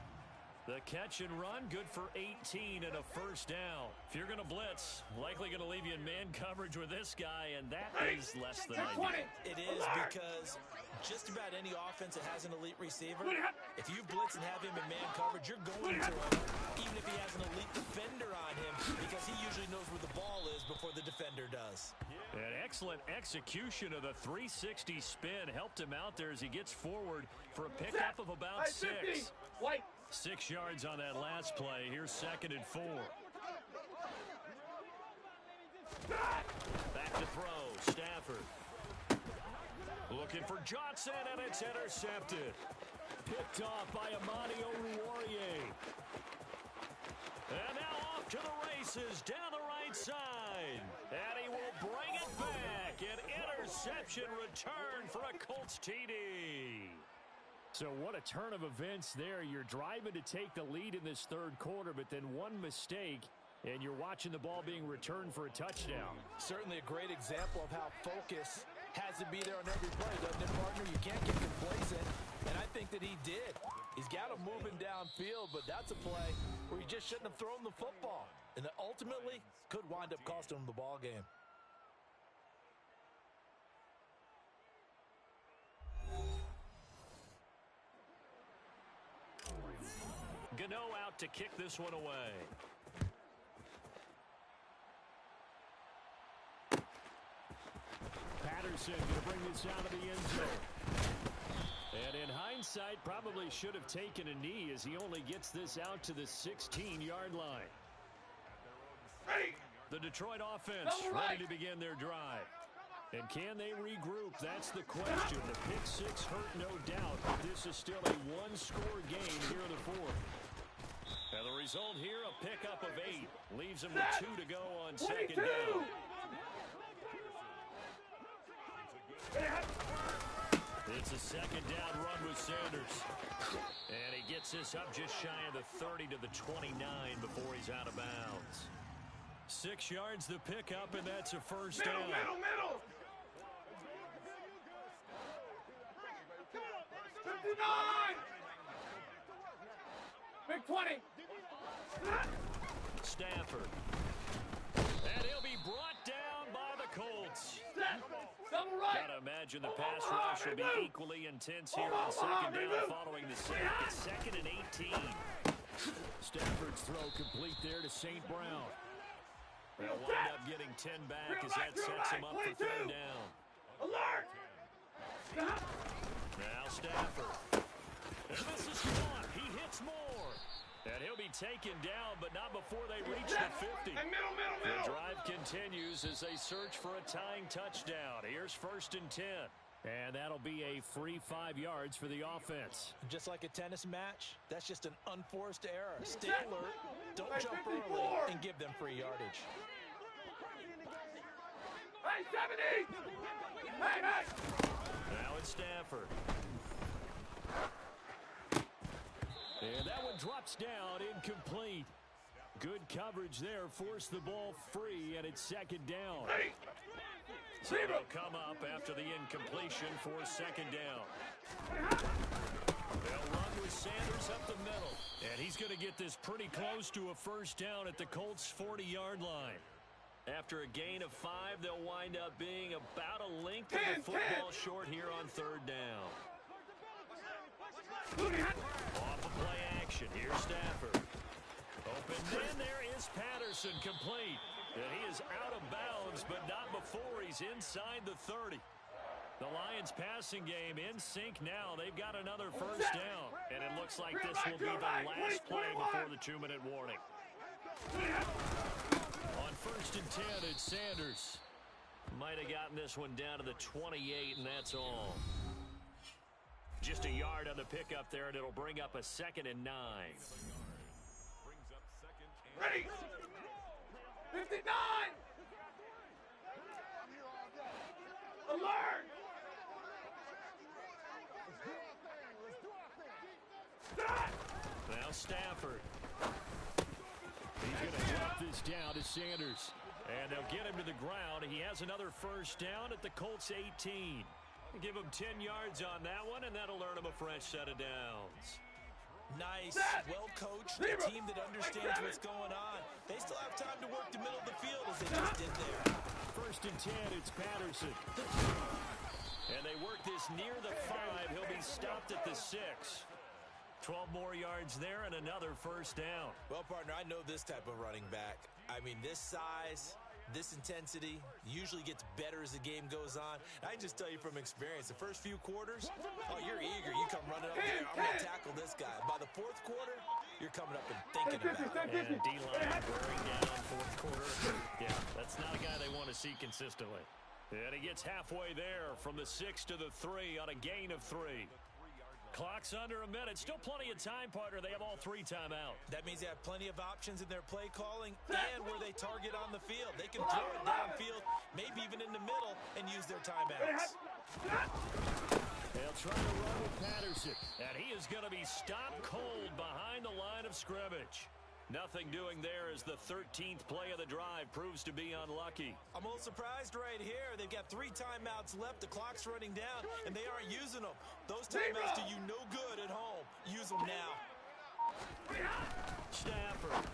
The catch and run, good for 18 and a 1st down. If you're going to blitz, likely going to leave you in man coverage with this guy, and that is less than ideal. It is because just about any offense that has an elite receiver, if you blitz and have him in man coverage, you're going to him, even if he has an elite defender on him, because he usually knows where the ball is before the defender does. An excellent execution of the 360 spin helped him out there as he gets forward for a pickup of about 6. 6 yards on that last play. Here's 2nd and 4. Back to throw. Stafford. Looking for Johnson, and it's intercepted. Picked off by Amani Oruwariye. And now off to the races down the right side. And he will bring it back. An interception return for a Colts TD. So what a turn of events there. You're driving to take the lead in this 3rd quarter, but then one mistake, and you're watching the ball being returned for a touchdown. Certainly a great example of how focus has to be there on every play, doesn't it, partner? You can't get complacent, and I think that he did. He's got him moving downfield, but that's a play where he just shouldn't have thrown the football, and that ultimately could wind up costing him the ball game. Gano out to kick this one away. Patterson going to bring this out of the end zone. And in hindsight, probably should have taken a knee as he only gets this out to the 16-yard line. The Detroit offense ready to begin their drive. And can they regroup? That's the question. The pick six hurt, no doubt, but this is still a one-score game here in the fourth. And the result here, a pickup of 8. Leaves him with 2 to go on second down. It's a second down run with Sanders. And he gets this up just shy of the 30 to the 29 before he's out of bounds. 6 yards the pickup, and that's a first down. Middle. 59. Big 20. Stafford. And he'll be brought down by the Colts. Double right. Gotta imagine the pass rush will be equally intense here on second down following the sack. It's second and 18. Stafford's throw complete there to St. Brown. They'll wind up getting 10 back as that sets him up for third down. Alert. Now Stafford. And this is one. He hits more. And he'll be taken down, but not before they reach the 50. And middle. The drive continues as they search for a tying touchdown. Here's first and 10. And that'll be a free 5 yards for the offense. Just like a tennis match, that's just an unforced error. Stay alert, don't jump early, and give them free yardage. Hey, 70! Hey! Now it's Stafford. And that one drops down, incomplete. Good coverage there, forced the ball free, and it's second down. So they'll come up after the incompletion for second down. They'll run with Sanders up the middle. And he's going to get this pretty close to a first down at the Colts' 40-yard line. After a gain of 5, they'll wind up being about a length of the football short here on third down. Off of play action, here's Stafford. Open in, there is Patterson, complete. And he is out of bounds, but not before he's inside the 30. The Lions passing game in sync now. They've got another first down. And it looks like this will be the last play before the 2-minute warning. On first and 10, it's Sanders. Might have gotten this one down to the 28, and that's all. Just a yard on the pickup there, and it'll bring up a second and 9. Ready! 59! Alert! Now Stafford. He's going to drop this down to Sanders. And they'll get him to the ground. He has another first down at the Colts 18. Give him 10 yards on that one, and that'll earn him a fresh set of downs. Nice, well-coached, a team that understands what's going on. They still have time to work the middle of the field as they just did there. First and 10, it's Patterson. And they work this near the 5. He'll be stopped at the 6. 12 more yards there and another first down. Well, partner, I know this type of running back. I mean, this size, this intensity usually gets better as the game goes on. I can just tell you from experience, the first few quarters, oh, you're eager. You come running up there, I'm going to tackle this guy. By the fourth quarter, you're coming up and thinking about it. And D-line wearing down fourth quarter. Yeah, that's not a guy they want to see consistently. And he gets halfway there from the 6 to the 3 on a gain of 3. Clock's under a minute. Still plenty of time, partner. They have all 3 timeouts. That means they have plenty of options in their play calling and where they target on the field. They can throw it downfield, maybe even in the middle, and use their timeouts. They'll try to run with Patterson, and he is going to be stopped cold behind the line of scrimmage. Nothing doing there as the 13th play of the drive proves to be unlucky. I'm a little surprised right here. They've got 3 timeouts left. The clock's running down, and they aren't using them. Those timeouts do you no good at home. Use them now. Stafford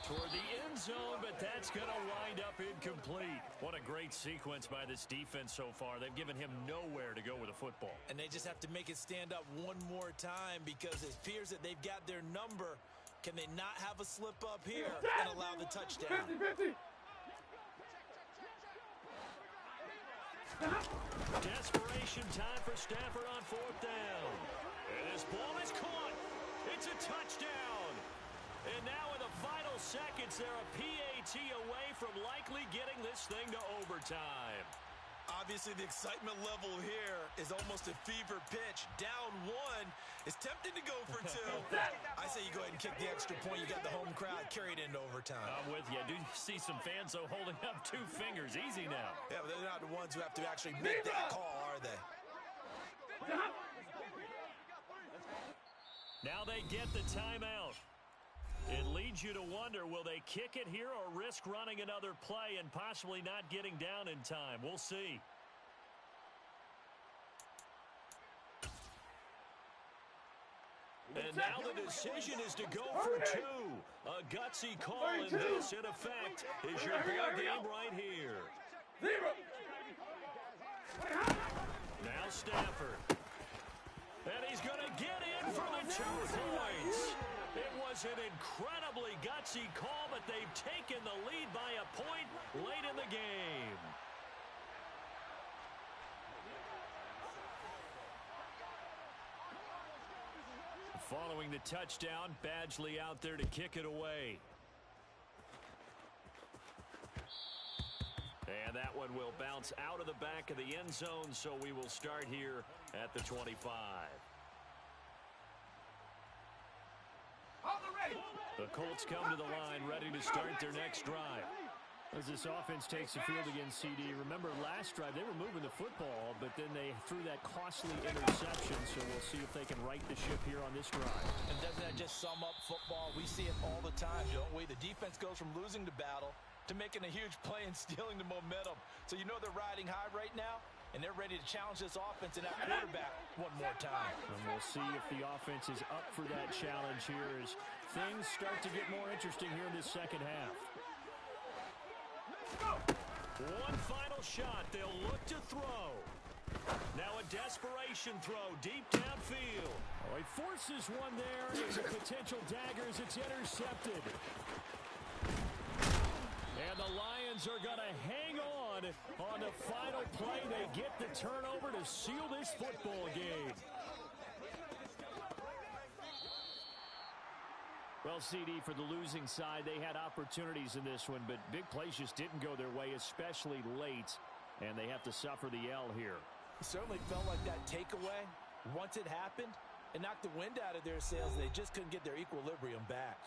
toward the end zone, but that's going to wind up incomplete. What a great sequence by this defense so far. They've given him nowhere to go with the football. And they just have to make it stand up one more time because it appears that they've got their number. Can they not have a slip up here and allow the touchdown? 50. Desperation time for Stafford on fourth down. And this ball is caught. It's a touchdown. And now in the final seconds, they're a PAT away from likely getting this thing to overtime. Obviously, the excitement level here is almost a fever pitch. Down one. It's tempting to go for two. I say you go ahead and kick the extra point. You got the home crowd carried into overtime. I'm with you. I do see some fans, though, holding up 2 fingers. Easy now. Yeah, but they're not the ones who have to actually make that call, are they? Now they get the timeout. It leads you to wonder, will they kick it here or risk running another play and possibly not getting down in time? We'll see. And now the decision is to go for 2. A gutsy call, and this, in effect, is your ball game right here. Now Stafford. And he's going to get in for the 2 points. It was an incredibly gutsy call, but they've taken the lead by a point late in the game. Following the touchdown, Badgley out there to kick it away. And that one will bounce out of the back of the end zone, so we will start here at the 25. The Colts come to the line, ready to start their next drive. As this offense takes the field against CD, remember last drive they were moving the football, but then they threw that costly interception, so we'll see if they can right the ship here on this drive. And doesn't that just sum up football? We see it all the time, don't we? The defense goes from losing the battle to making a huge play and stealing the momentum. So you know they're riding high right now, and they're ready to challenge this offense and that quarterback one more time. And we'll see if the offense is up for that challenge here as things start to get more interesting here in this second half. One final shot. They'll look to throw. Now a desperation throw deep downfield. Oh, he forces one there. It's a potential dagger as it's intercepted. And the Lions are going to hang on the final play. They get the turnover to seal this football game. Well, CD, for the losing side, they had opportunities in this one, but big plays just didn't go their way, especially late, and they have to suffer the L here. It certainly felt like that takeaway, once it happened, it knocked the wind out of their sails, and they just couldn't get their equilibrium back.